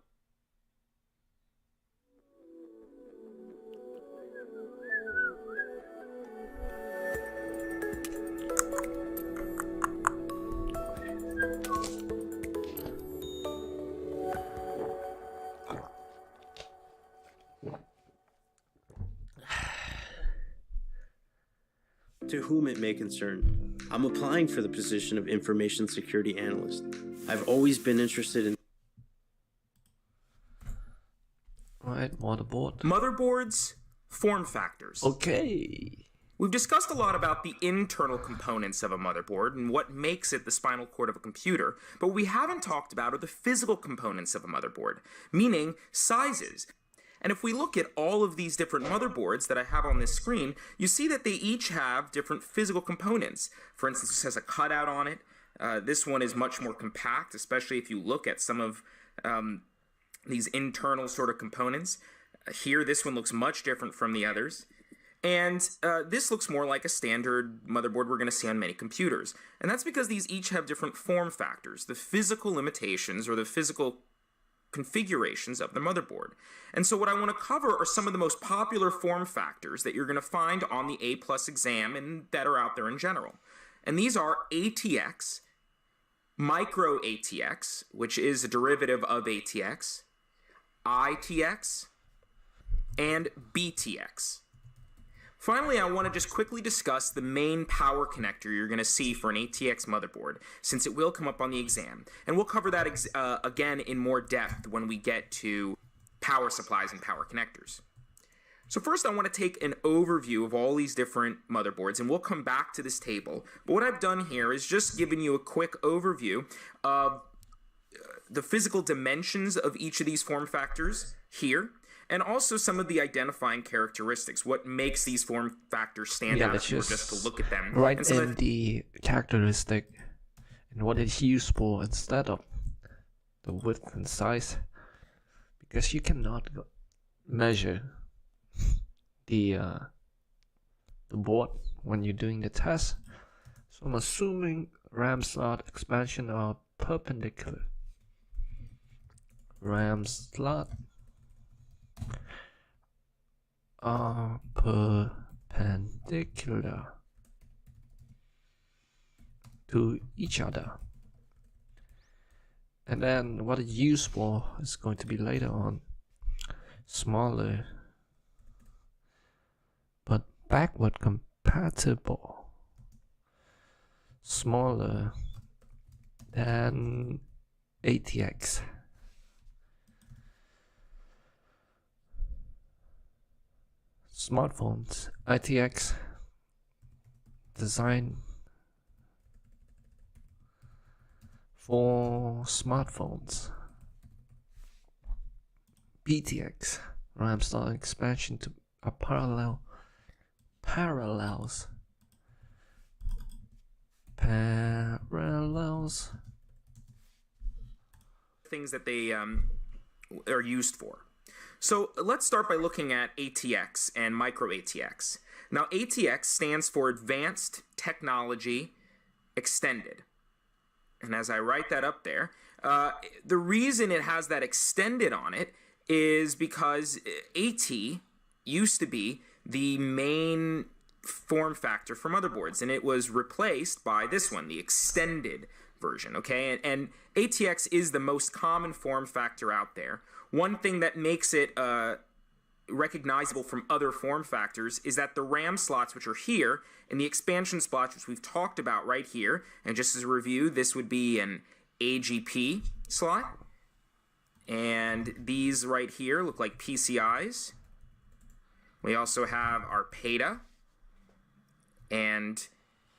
Speaker 5: To whom it may concern, I'm applying for the position of Information Security Analyst. I've always been interested in...
Speaker 2: motherboard.
Speaker 1: Motherboards, form factors.
Speaker 2: Okay.
Speaker 1: We've discussed a lot about the internal components of a motherboard and what makes it the spinal cord of a computer, but what we haven't talked about are the physical components of a motherboard, meaning sizes. And if we look at all of these different motherboards that I have on this screen, you see that they each have different physical components. For instance, this has a cutout on it. This one is much more compact, especially if you look at some of these internal sort of components. Here, this one looks much different from the others. And this looks more like a standard motherboard we're going to see on many computers. And that's because these each have different form factors, the physical limitations or the physical configurations of the motherboard. And so what I want to cover are some of the most popular form factors that you're going to find on the A+ exam and that are out there in general. And these are ATX, micro ATX, which is a derivative of ATX, ITX, and BTX. Finally, I want to just quickly discuss the main power connector you're going to see for an ATX motherboard, since it will come up on the exam. And we'll cover that again in more depth when we get to power supplies and power connectors. So first, I want to take an overview of all these different motherboards, and we'll come back to this table. But what I've done here is just giving you a quick overview of the physical dimensions of each of these form factors here, and also some of the identifying characteristics, what makes these form factors stand out if you were just to look at them.
Speaker 2: Right
Speaker 1: and
Speaker 2: in the characteristic and what it's used for instead of the width and size, because you cannot measure the board when you're doing the test. So I'm assuming RAM slot expansion are perpendicular. RAM slot are perpendicular to each other. And then what it's used for is going to be later on smaller but backward compatible, smaller than ATX. Smartphones, ITX, design for smartphones. BTX, RAM slot expansion to a parallels
Speaker 1: things that they are used for. So let's start by looking at ATX and micro ATX. Now ATX stands for Advanced Technology Extended. And as I write that up there, the reason it has that extended on it is because AT used to be the main form factor for motherboards, and it was replaced by this one, the extended version, okay? And ATX is the most common form factor out there. One thing that makes it recognizable from other form factors is that the RAM slots, which are here, and the expansion slots, which we've talked about right here, and just as a review, this would be an AGP slot, and these right here look like PCIs. We also have our PATA, and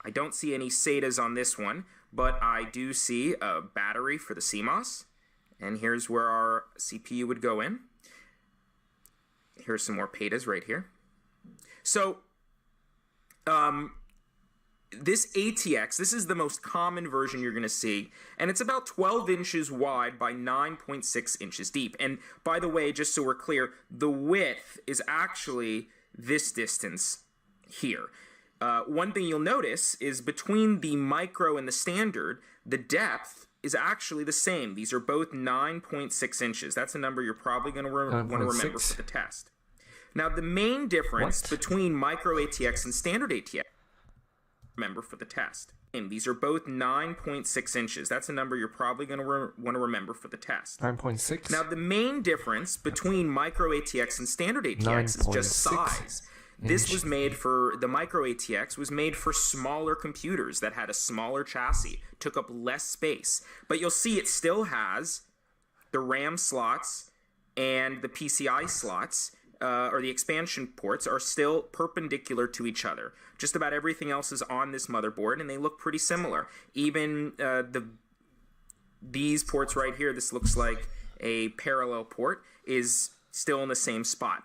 Speaker 1: I don't see any SATAs on this one, but I do see a battery for the CMOS. And here's where our CPU would go in. Here's some more PATAs right here. So this ATX, this is the most common version you're going to see, and it's about 12 inches wide by 9.6 inches deep. And by the way, just so we're clear, the width is actually this distance here. One thing you'll notice is between the micro and the standard, the depth is actually the same. These are both 9.6 inches. That's a number you're probably going to want to remember for the test. Now, the main difference between micro ATX and standard ATX, remember for the test. And these are both 9.6 inches. That's a number you're probably going to want to remember for the test.
Speaker 2: 9.6.
Speaker 1: Now, the main difference between micro ATX and standard ATX is just size. This was made for, the micro ATX was made for smaller computers that had a smaller chassis, took up less space. But you'll see it still has the RAM slots and the PCI slots, or the expansion ports, are still perpendicular to each other. Just about everything else is on this motherboard, and they look pretty similar. Even these ports right here, this looks like a parallel port, is still in the same spot.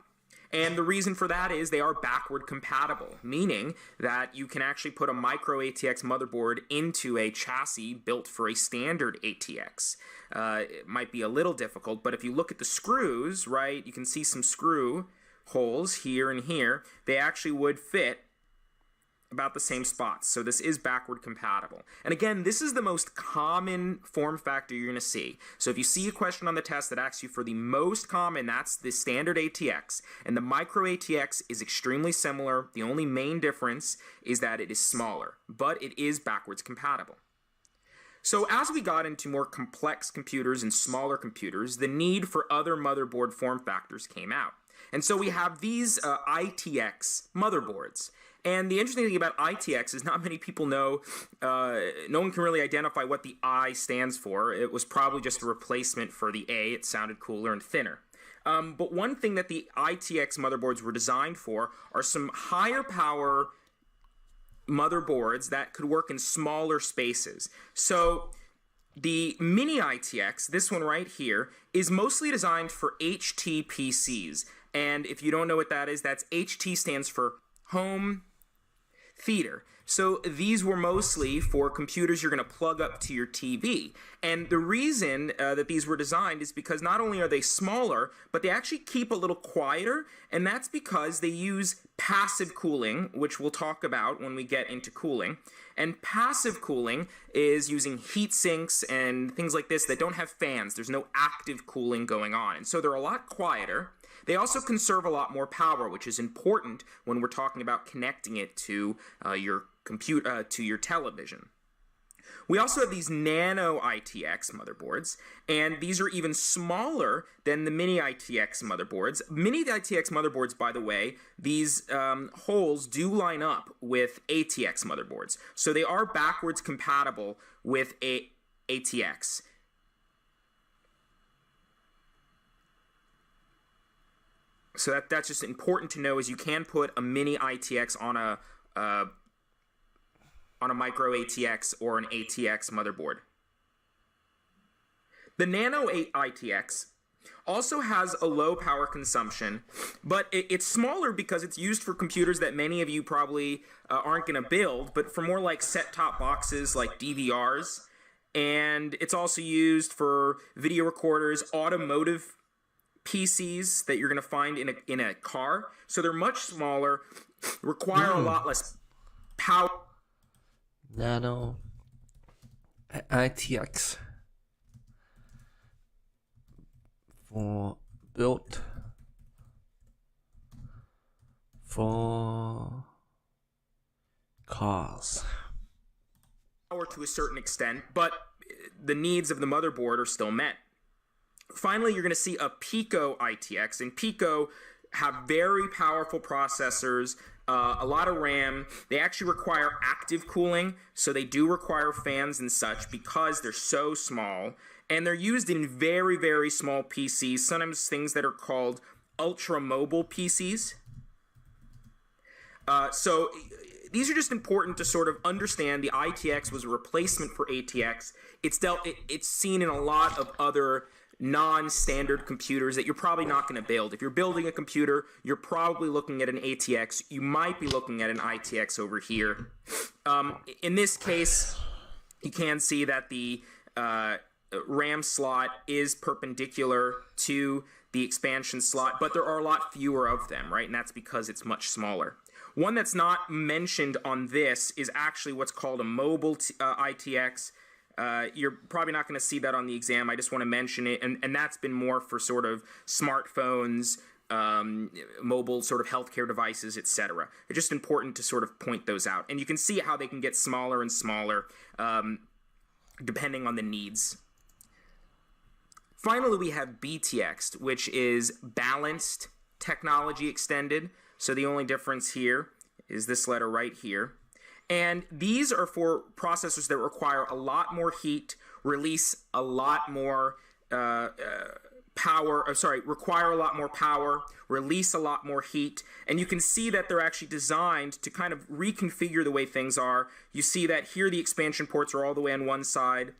Speaker 1: And the reason for that is they are backward compatible, meaning that you can actually put a micro ATX motherboard into a chassis built for a standard ATX. It might be a little difficult, but if you look at the screws, right, you can see some screw holes here and here. They actually would fit about the same spots. So this is backward compatible. And again, this is the most common form factor you're going to see. So if you see a question on the test that asks you for the most common, that's the standard ATX. And the micro ATX is extremely similar. The only main difference is that it is smaller, but it is backwards compatible. So as we got into more complex computers and smaller computers, the need for other motherboard form factors came out. And so we have these ITX motherboards. And the interesting thing about ITX is not many people know, no one can really identify what the I stands for. It was probably just a replacement for the A. It sounded cooler and thinner. But one thing that the ITX motherboards were designed for are some higher power motherboards that could work in smaller spaces. So the mini ITX, this one right here, is mostly designed for HT PCs. And if you don't know what that is, that's HT stands for home theater. So these were mostly for computers you're going to plug up to your TV. And the reason that these were designed is because not only are they smaller, but they actually keep a little quieter, and that's because they use passive cooling, which we'll talk about when we get into cooling. And passive cooling is using heat sinks and things like this that don't have fans. There's no active cooling going on, and so they're a lot quieter. They also conserve a lot more power, which is important when we're talking about connecting it to your computer, to your television. We also have these nano ITX motherboards, and these are even smaller than the mini ITX motherboards. Mini ITX motherboards, by the way, these holes do line up with ATX motherboards, so they are backwards compatible with ATX. So that's just important to know, is you can put a mini ITX on a micro ATX or an ATX motherboard. The nano ITX also has a low power consumption, but it's smaller because it's used for computers that many of you probably aren't going to build, but for more like set-top boxes like DVRs. And it's also used for video recorders, automotive PCs that you're going to find in a car. So they're much smaller, require a lot less power.
Speaker 2: Nano ITX for built for cars.
Speaker 1: Power to a certain extent, but the needs of the motherboard are still met. Finally, you're going to see a Pico ITX, and Pico have very powerful processors, a lot of RAM. They actually require active cooling, so they do require fans and such because they're so small, and they're used in very, very small PCs, sometimes things that are called ultra-mobile PCs. So these are just important to sort of understand. The ITX was a replacement for ATX. It's seen in a lot of other non-standard computers that you're probably not going to build. If you're building a computer, you're probably looking at an ATX. You might be looking at an ITX over here. In this case, you can see that the RAM slot is perpendicular to the expansion slot, but there are a lot fewer of them, right? And that's because it's much smaller. One that's not mentioned on this is actually what's called a mobile ITX. You're probably not going to see that on the exam. I just want to mention it, and that's been more for sort of smartphones, mobile sort of healthcare devices, etc. It's just important to sort of point those out. And you can see how they can get smaller and smaller depending on the needs. Finally, we have BTX, which is Balanced Technology Extended. So the only difference here is this letter right here. And these are for processors that require a lot more heat, release a lot more require a lot more power, release a lot more heat, and you can see that they're actually designed to kind of reconfigure the way things are. You see that here the expansion ports are all the way on one side,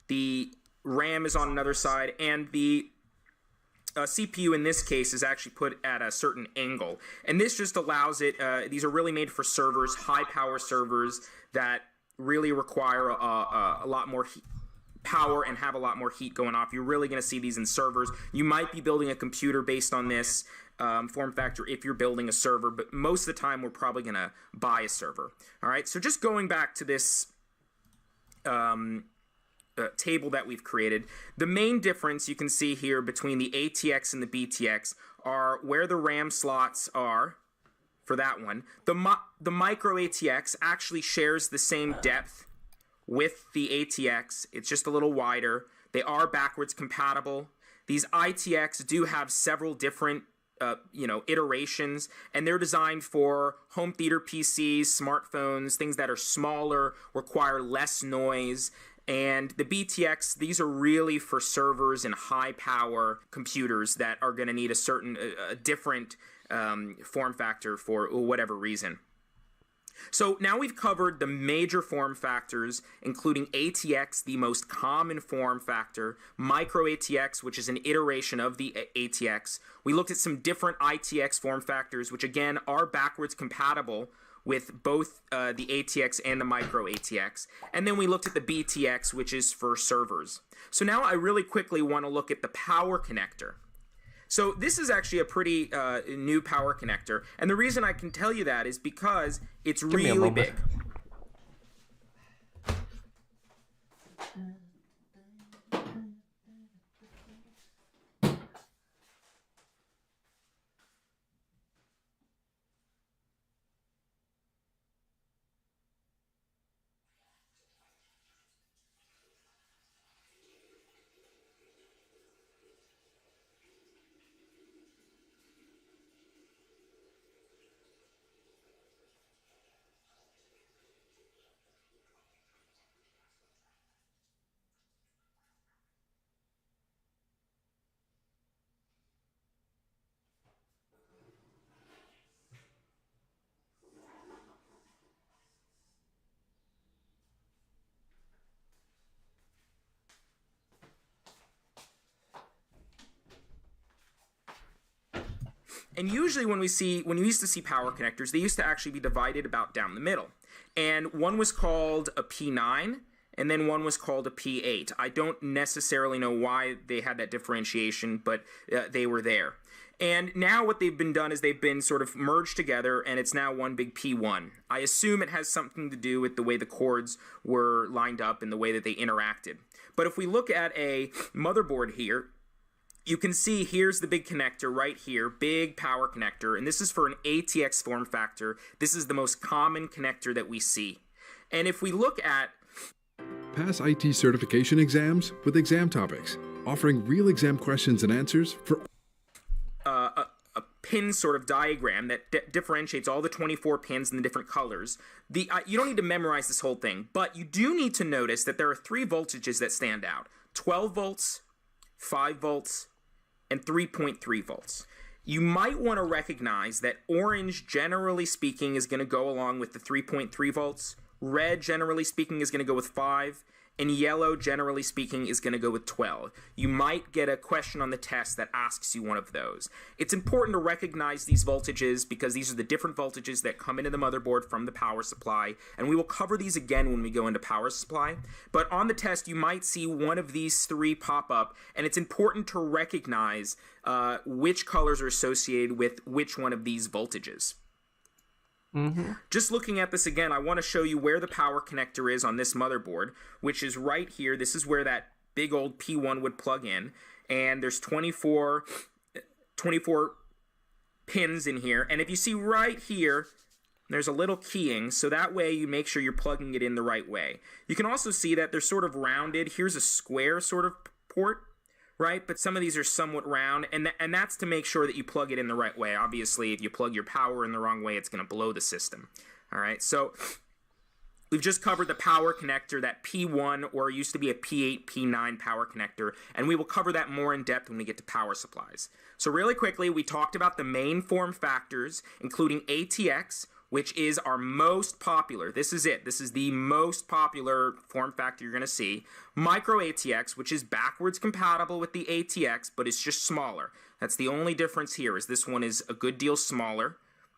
Speaker 1: the RAM is on another side, and the CPU in this case is actually put at a certain angle. And this just allows it, these are really made for servers, high power servers that really require a lot more power and have a lot more heat going off. You're really going to see these in servers. You might be building a computer based on this form factor if you're building a server, but most of the time we're probably going to buy a server. All right, so just going back to this table that we've created, the main difference you can see here between the ATX and the BTX are where the RAM slots are for that one. The micro ATX actually shares the same depth with the ATX. It's just a little wider. They are backwards compatible. These ITX do have several different iterations, and they're designed for home theater PCs, smartphones, things that are smaller, require less noise. And the BTX, these are really for servers and high power computers that are going to need a different form factor for whatever reason. So now we've covered the major form factors, including ATX, the most common form factor, micro ATX, which is an iteration of the ATX. We looked at some different ITX form factors, which again are backwards compatible with both the ATX and the micro ATX. And then we looked at the BTX, which is for servers. So now I really quickly want to look at the power connector. So this is actually a pretty new power connector. And the reason I can tell you that is because it's really big. And usually when you used to see power connectors, they used to actually be divided about down the middle. And one was called a P9, and then one was called a P8. I don't necessarily know why they had that differentiation, but they were there. And now what they've been done is they've been sort of merged together, and it's now one big P1. I assume it has something to do with the way the cords were lined up and the way that they interacted. But if we look at a motherboard here, you can see here's the big connector right here, big power connector, and this is for an ATX form factor. This is the most common connector that we see. And if we look at
Speaker 6: Pass IT certification exams with exam topics, offering real exam questions and answers for
Speaker 1: a pin sort of diagram that differentiates all the 24 pins in the different colors. You don't need to memorize this whole thing, but you do need to notice that there are 3 voltages that stand out: 12 volts, 5 volts, and 3.3 volts. You might want to recognize that orange, generally speaking, is going to go along with the 3.3 volts. Red, generally speaking, is going to go with 5. And yellow, generally speaking, is going to go with 12. You might get a question on the test that asks you one of those. It's important to recognize these voltages because these are the different voltages that come into the motherboard from the power supply, and we will cover these again when we go into power supply. But on the test, you might see one of these 3 pop up, and it's important to recognize which colors are associated with which one of these voltages. Just looking at this again, I want to show you where the power connector is on this motherboard, which is right here. This is where that big old P1 would plug in, and there's 24 pins in here. And if you see right here, there's a little keying, so that way you make sure you're plugging it in the right way. You can also see that they're sort of rounded. Here's a square sort of port, right? But some of these are somewhat round, and that's to make sure that you plug it in the right way. Obviously, if you plug your power in the wrong way, it's going to blow the system. All right, so We've just covered the power connector, that P1, or it used to be a P8, P9 power connector, and we will cover that more in depth when we get to power supplies. So really quickly, we talked about the main form factors, including ATX, which is our most popular. This is it. This is the most popular form factor you're going to see. Micro ATX, which is backwards compatible with the ATX, but it's just smaller. That's the only difference here, is this one is a good deal smaller.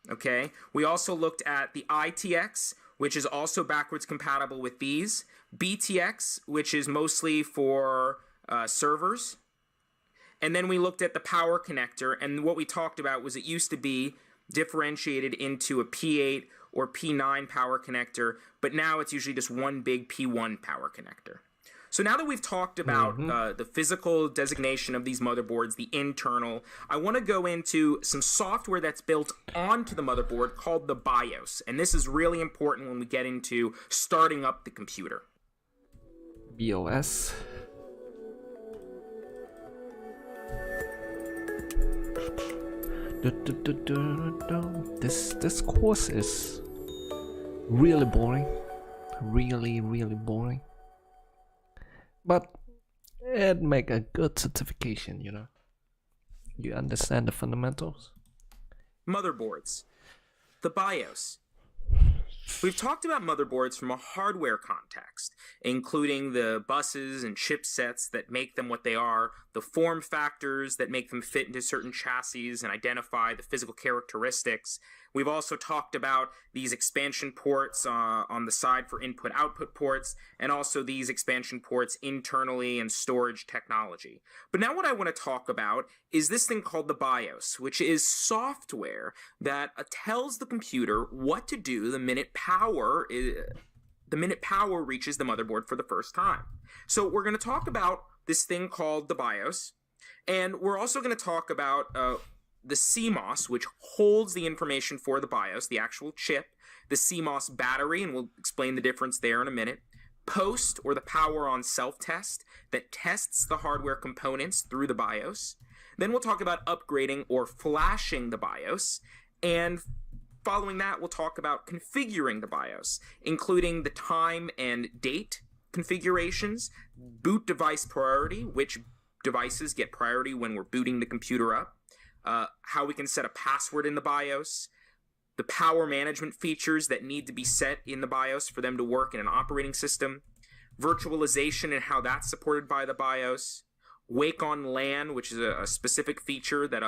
Speaker 1: Okay. We also looked at the ITX, which is also backwards compatible with these. BTX, which is mostly for servers. And then we looked at the power connector, and what we talked about was it used to be differentiated into a P8 or P9 power connector, but now it's usually just one big P1 power connector. So now that we've talked about the physical designation of these motherboards, the internal, I want to go into some software that's built onto the motherboard called the BIOS. And this is really important when we get into starting up the computer.
Speaker 2: BOS. This course is really boring. Really boring. But it make a good certification, you know. You understand the fundamentals.
Speaker 1: Motherboards. The BIOS. We've talked about motherboards from a hardware context, including the buses and chipsets that make them what they are, the form factors that make them fit into certain chassis and identify the physical characteristics. We've also talked about these expansion ports on the side for input-output ports, and also these expansion ports internally and storage technology. But now what I want to talk about is this thing called the BIOS, which is software that tells the computer what to do the minute power reaches the motherboard for the first time. So we're going to talk about this thing called the BIOS, and we're also going to talk about the CMOS, which holds the information for the BIOS, the actual chip, the CMOS battery, and we'll explain the difference there in a minute, POST, or the power on self-test, that tests the hardware components through the BIOS. Then we'll talk about upgrading or flashing the BIOS, and following that, we'll talk about configuring the BIOS, including the time and date configurations, boot device priority, which devices get priority when we're booting the computer up, how we can set a password in the BIOS, the power management features that need to be set in the BIOS for them to work in an operating system, virtualization and how that's supported by the BIOS, Wake on LAN, which is a specific feature that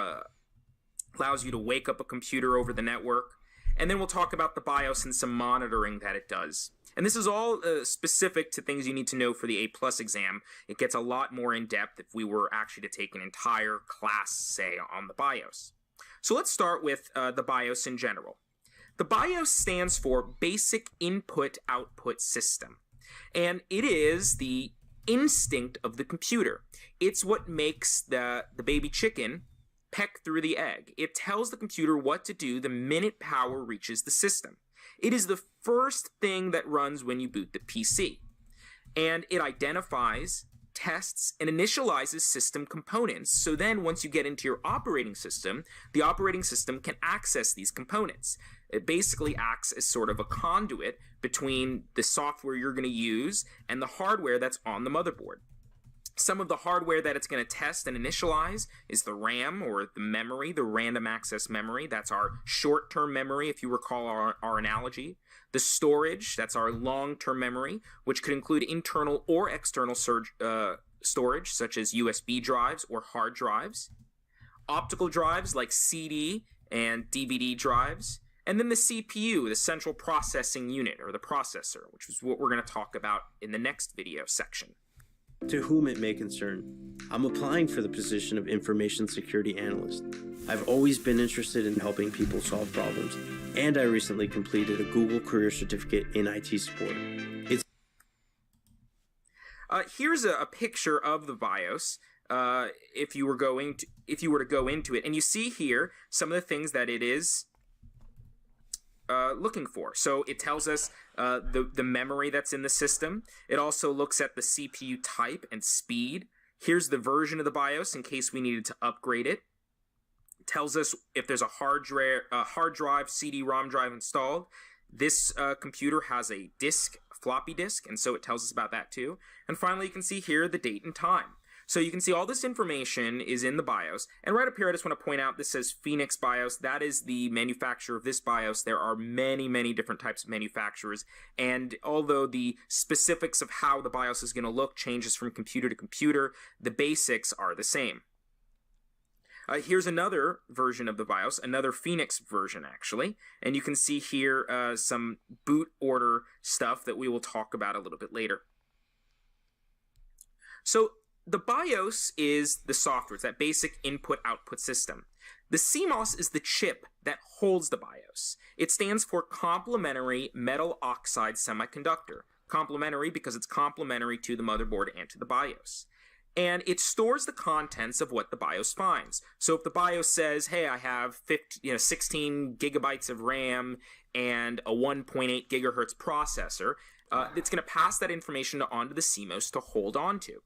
Speaker 1: allows you to wake up a computer over the network, and then we'll talk about the BIOS and some monitoring that it does. And this is all specific to things you need to know for the A+ exam. It gets a lot more in-depth if we were actually to take an entire class, say, on the BIOS. So let's start with the BIOS in general. The BIOS stands for Basic Input-Output System. And it is the instinct of the computer. It's what makes the baby chicken peck through the egg. It tells the computer what to do the minute power reaches the system. It is the first thing that runs when you boot the PC. And it identifies, tests, and initializes system components. So then once you get into your operating system, the operating system can access these components. It basically acts as sort of a conduit between the software you're going to use and the hardware that's on the motherboard. Some of the hardware that it's going to test and initialize is the RAM, or the memory, the random access memory. That's our short-term memory, if you recall our analogy. The storage, that's our long-term memory, which could include internal or external storage, such as USB drives or hard drives. Optical drives like CD and DVD drives. And then the CPU, the central processing unit, or the processor, which is what we're going to talk about in the next video section.
Speaker 5: To whom it may concern, I'm applying for the position of Information Security Analyst. I've always been interested in helping people solve problems, and I recently completed a Google Career Certificate in IT Support.
Speaker 1: Here's a picture of the BIOS. If you were to go into it, and you see here some of the things that it is looking for. So it tells us the memory that's in the system. It also looks at the CPU type and speed. Here's the version of the BIOS in case we needed to upgrade it. It tells us if there's a hard drive, CD-ROM drive installed. This computer has a floppy disk, and so it tells us about that too. And finally, you can see here the date and time. So you can see all this information is in the BIOS. And right up here, I just want to point out, this says Phoenix BIOS. That is the manufacturer of this BIOS. There are many, many different types of manufacturers. And although the specifics of how the BIOS is going to look changes from computer to computer, the basics are the same. Here's another version of the BIOS, another Phoenix version actually. And you can see here some boot order stuff that we will talk about a little bit later. So the BIOS is the software, it's that basic input-output system. The CMOS is the chip that holds the BIOS. It stands for complementary metal oxide semiconductor. Complementary because it's complementary to the motherboard and to the BIOS. And it stores the contents of what the BIOS finds. So if the BIOS says, hey, I have 16 gigabytes of RAM and a 1.8 gigahertz processor, it's going to pass that information onto the CMOS to hold on to.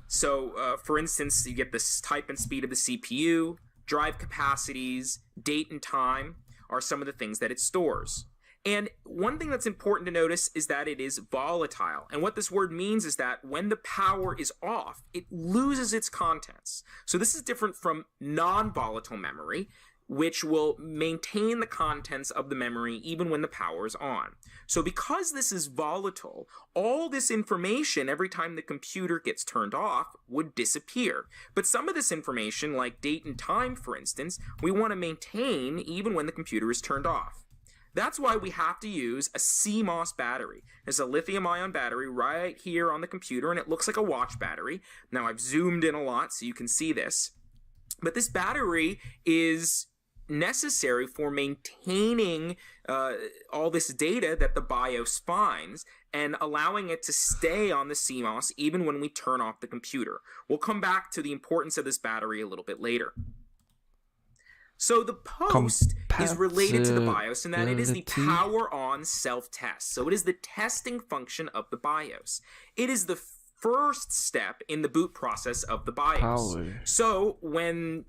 Speaker 1: So, for instance, you get the type and speed of the CPU, drive capacities, date and time are some of the things that it stores. And one thing that's important to notice is that it is volatile. And what this word means is that when the power is off, it loses its contents. So this is different from non-volatile memory, which will maintain the contents of the memory even when the power is on. So because this is volatile, all this information, every time the computer gets turned off, would disappear. But some of this information, like date and time, for instance, we want to maintain even when the computer is turned off. That's why we have to use a CMOS battery. There's a lithium-ion battery right here on the computer, and it looks like a watch battery. Now, I've zoomed in a lot so you can see this. But this battery is necessary for maintaining all this data that the BIOS finds and allowing it to stay on the CMOS even when we turn off the computer. We'll come back to the importance of this battery a little bit later. So the post is related to the BIOS in that it is the power on self-test. So it is the testing function of the BIOS. It is the first step in the boot process of the BIOS. So when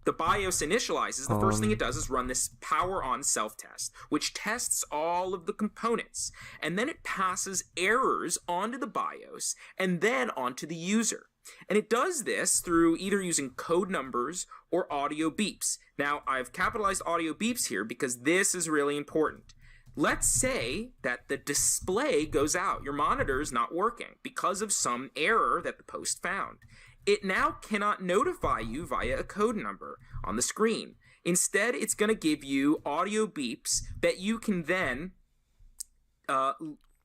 Speaker 1: the BIOS initializes, the first thing it does is run this power on self-test, which tests all of the components. And then it passes errors onto the BIOS and then onto the user. And it does this through either using code numbers or audio beeps. Now, I've capitalized audio beeps here because this is really important. Let's say that the display goes out. Your monitor is not working because of some error that the post found. It now cannot notify you via a code number on the screen. Instead, it's going to give you audio beeps that you can then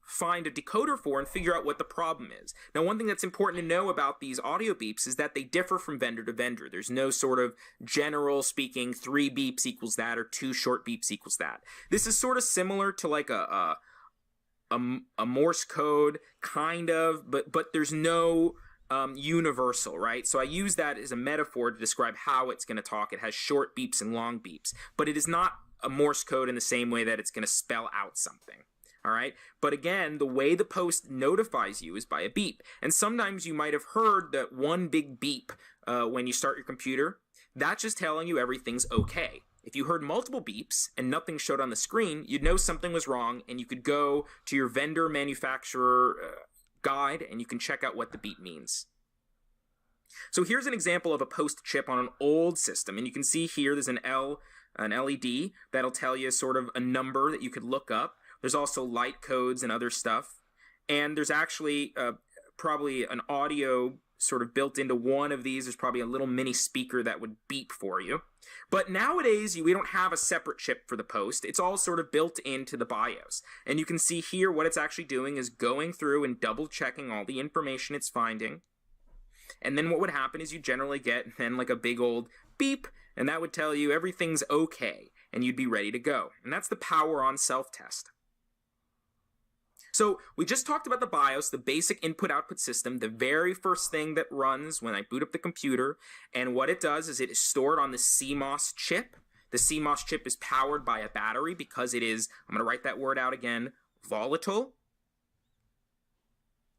Speaker 1: find a decoder for and figure out what the problem is. Now, one thing that's important to know about these audio beeps is that they differ from vendor to vendor. There's no sort of general speaking 3 beeps equals that or 2 short beeps equals that. This is sort of similar to like a Morse code, kind of, but there's no universal, right? So I use that as a metaphor to describe how it's going to talk. It has short beeps and long beeps, but it is not a Morse code in the same way that it's going to spell out something. All right. But again, the way the post notifies you is by a beep. And sometimes you might have heard that one big beep when you start your computer. That's just telling you everything's okay. If you heard multiple beeps and nothing showed on the screen, you'd know something was wrong, and you could go to your vendor manufacturer guide and you can check out what the beep means. So here's an example of a post chip on an old system, and you can see here there's an LED that'll tell you sort of a number that you could look up. There's also light codes and other stuff. And there's actually probably an audio sort of built into one of these. There's probably a little mini speaker that would beep for you. But nowadays, we don't have a separate chip for the post. It's all sort of built into the BIOS. And you can see here what it's actually doing is going through and double checking all the information it's finding. And then what would happen is you generally get then like a big old beep, and that would tell you everything's okay, and you'd be ready to go. And that's the power on self-test. So we just talked about the BIOS, the basic input-output system, the very first thing that runs when I boot up the computer. And what it does is it is stored on the CMOS chip. The CMOS chip is powered by a battery because it is, I'm going to write that word out again, volatile,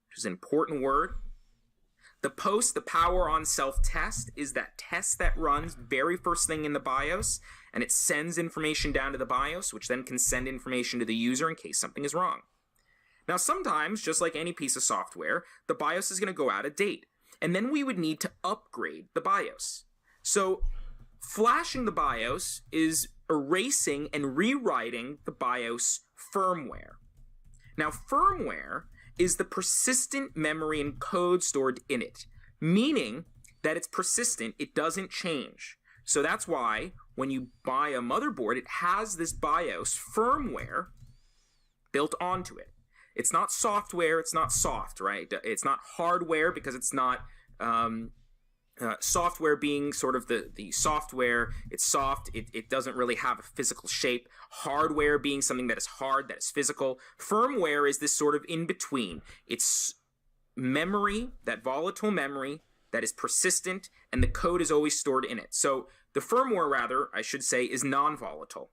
Speaker 1: which is an important word. The power on self test is that test that runs very first thing in the BIOS, and it sends information down to the BIOS, which then can send information to the user in case something is wrong. Now, sometimes, just like any piece of software, the BIOS is going to go out of date, and then we would need to upgrade the BIOS. So, flashing the BIOS is erasing and rewriting the BIOS firmware. Now, firmware is the persistent memory and code stored in it, meaning that it's persistent, it doesn't change. So that's why when you buy a motherboard, it has this BIOS firmware built onto it. It's not software, it's not soft, right? It's not hardware because it's not software being sort of the software. It's soft, it doesn't really have a physical shape. Hardware being something that is hard, that is physical. Firmware is this sort of in-between. It's memory, that volatile memory that is persistent, and the code is always stored in it. So the firmware, rather, I should say, is non-volatile,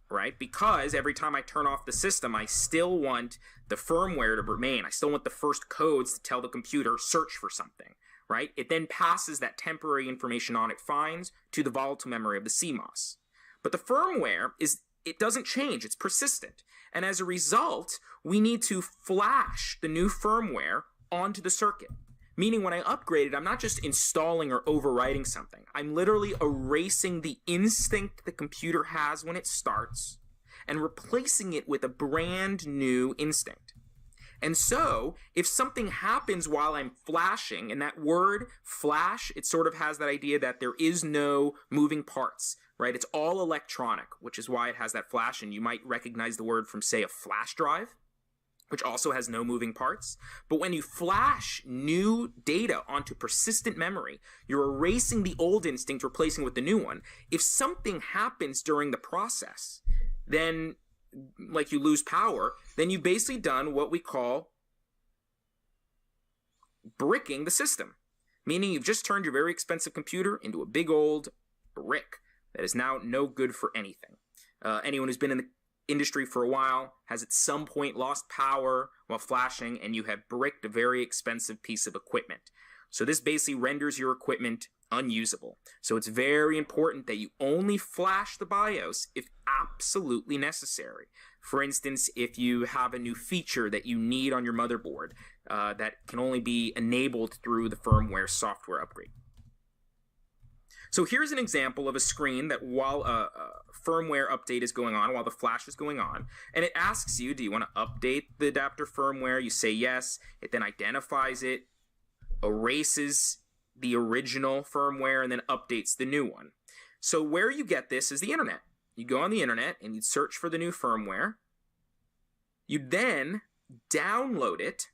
Speaker 1: right? Because every time I turn off the system, I still want the firmware to remain. I still want the first codes to tell the computer, search for something, right? It then passes that temporary information on it finds to the volatile memory of the CMOS. But the firmware it doesn't change, it's persistent. And as a result, we need to flash the new firmware onto the circuit. Meaning when I upgrade it, I'm not just installing or overwriting something. I'm literally erasing the instinct the computer has when it starts and replacing it with a brand new instinct. And so, if something happens while I'm flashing, and that word flash, it sort of has that idea that there is no moving parts, right? It's all electronic, which is why it has that flash, and you might recognize the word from, say, a flash drive, which also has no moving parts. But when you flash new data onto persistent memory, you're erasing the old instinct, replacing it with the new one. If something happens during the process, then like you lose power, then you've basically done what we call bricking the system. Meaning you've just turned your very expensive computer into a big old brick that is now no good for anything. Anyone who's been in the industry for a while has at some point lost power while flashing, and you have bricked a very expensive piece of equipment. So this basically renders your equipment unusable. So it's very important that you only flash the BIOS if absolutely necessary. For instance, if you have a new feature that you need on your motherboard that can only be enabled through the firmware software upgrade. So here's an example of a screen that while a firmware update is going on, while the flash is going on, and it asks you, do you want to update the adapter firmware? You say yes. It then identifies it, erases the original firmware, and then updates the new one. So where you get this is the internet. You go on the internet and you search for the new firmware. You then download it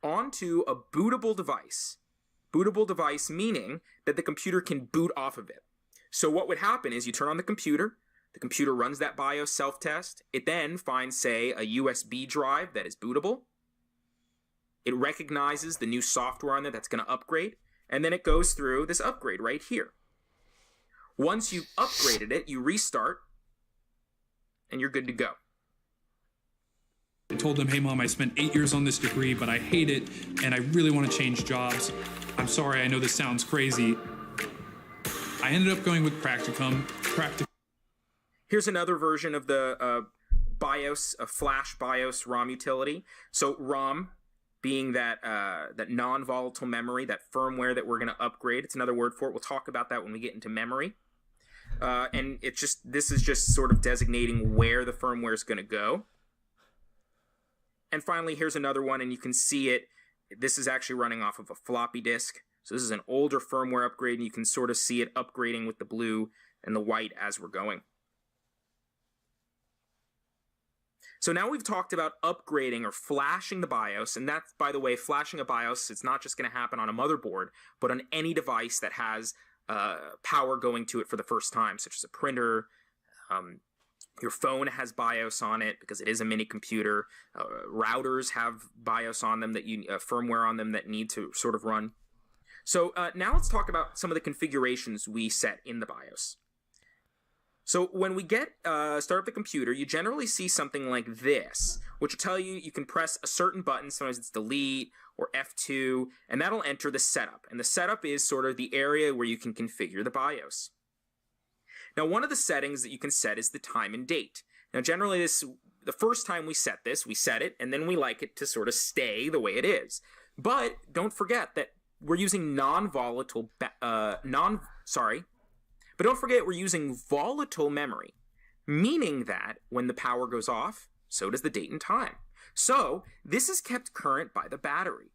Speaker 1: onto a bootable device. Bootable device meaning that the computer can boot off of it. So what would happen is you turn on the computer runs that BIOS self-test, it then finds, say, a USB drive that is bootable. It recognizes the new software on there that's going to upgrade, and then it goes through this upgrade right here. Once you've upgraded it, you restart, and you're good to go.
Speaker 7: I told them, hey mom, I spent 8 years on this degree, but I hate it, and I really want to change jobs. I'm sorry, I know this sounds crazy. I ended up going with Practicum.
Speaker 1: Here's another version of the BIOS, a flash BIOS ROM utility. So ROM being that non-volatile memory, that firmware that we're going to upgrade. It's another word for it. We'll talk about that when we get into memory. And this is just sort of designating where the firmware is going to go. And finally, here's another one, and you can see it. This is actually running off of a floppy disk. So this is an older firmware upgrade, and you can sort of see it upgrading with the blue and the white as we're going. So now we've talked about upgrading or flashing the BIOS, and that's, by the way, flashing a BIOS, it's not just going to happen on a motherboard, but on any device that has power going to it for the first time, such as a printer. Your phone has BIOS on it because it is a mini computer. Routers have BIOS on them, firmware on them that need to sort of run. So now let's talk about some of the configurations we set in the BIOS. So when we start up the computer, you generally see something like this, which will tell you you can press a certain button. Sometimes it's delete or F2, and that'll enter the setup. And the setup is sort of the area where you can configure the BIOS. Now, one of the settings that you can set is the time and date. Now, generally, the first time we set this, we set it, and then we like it to sort of stay the way it is. But don't forget that we're using non-volatile, but don't forget we're using volatile memory, meaning that when the power goes off, so does the date and time. So this is kept current by the battery.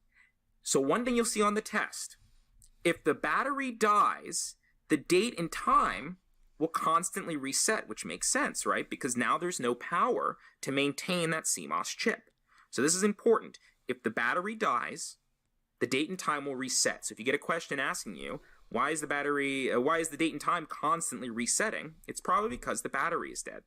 Speaker 1: So one thing you'll see on the test, if the battery dies, the date and time will constantly reset, which makes sense, right? Because now there's no power to maintain that CMOS chip. So this is important. If the battery dies, the date and time will reset. So if you get a question asking you, why is the date and time constantly resetting? It's probably because the battery is dead.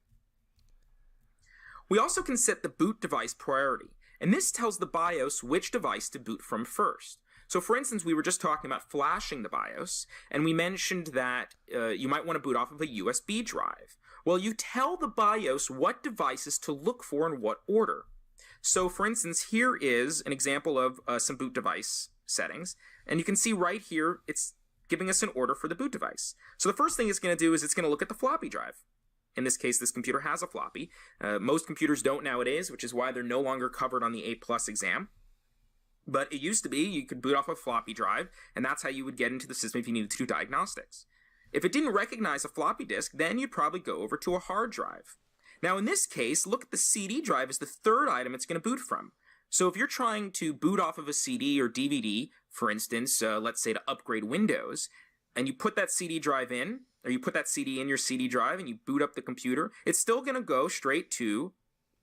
Speaker 1: We also can set the boot device priority, and this tells the BIOS which device to boot from first. So for instance, we were just talking about flashing the BIOS, and we mentioned that you might want to boot off of a USB drive. Well, you tell the BIOS what devices to look for in what order. So for instance, here is an example of some boot device settings, and you can see right here, it's giving us an order for the boot device. So the first thing it's going to do is it's going to look at the floppy drive. In this case, this computer has a floppy. Most computers don't nowadays, which is why they're no longer covered on the A+ exam. But it used to be you could boot off a floppy drive, and that's how you would get into the system if you needed to do diagnostics. If it didn't recognize a floppy disk, then you'd probably go over to a hard drive. Now in this case, look at the CD drive as the third item it's going to boot from. So if you're trying to boot off of a CD or DVD, for instance, let's say to upgrade Windows, and you put that CD drive in, or you put that CD in your CD drive and you boot up the computer, it's still going to go straight to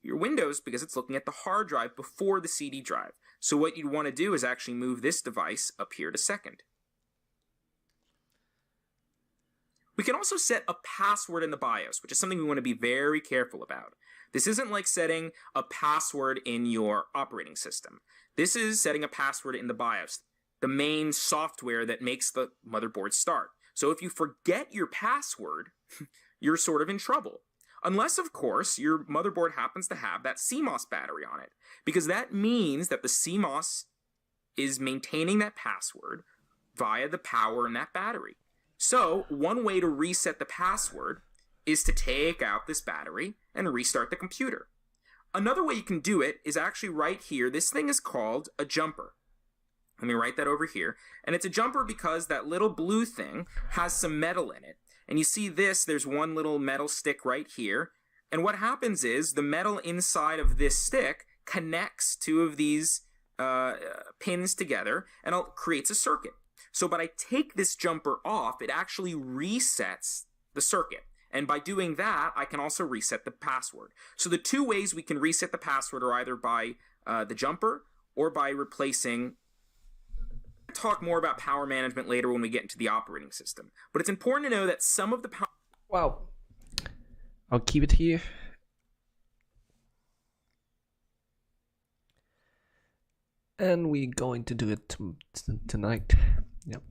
Speaker 1: your Windows because it's looking at the hard drive before the CD drive. So what you'd want to do is actually move this device up here to second. We can also set a password in the BIOS, which is something we want to be very careful about. This isn't like setting a password in your operating system. This is setting a password in the BIOS, the main software that makes the motherboard start. So if you forget your password, you're sort of in trouble. Unless, of course, your motherboard happens to have that CMOS battery on it, because that means that the CMOS is maintaining that password via the power in that battery. So one way to reset the password is to take out this battery and restart the computer. Another way you can do it is actually right here. This thing is called a jumper. Let me write that over here. And it's a jumper because that little blue thing has some metal in it. And you see this, there's one little metal stick right here. And what happens is the metal inside of this stick connects two of these pins together and it creates a circuit. So when I take this jumper off, it actually resets the circuit. And by doing that, I can also reset the password. So the two ways we can reset the password are either by the jumper or by replacing. We'll talk more about power management later when we get into the operating system. But it's important to know that some of the power...
Speaker 2: Well, I'll keep it here. And we're going to do it tonight. Yep.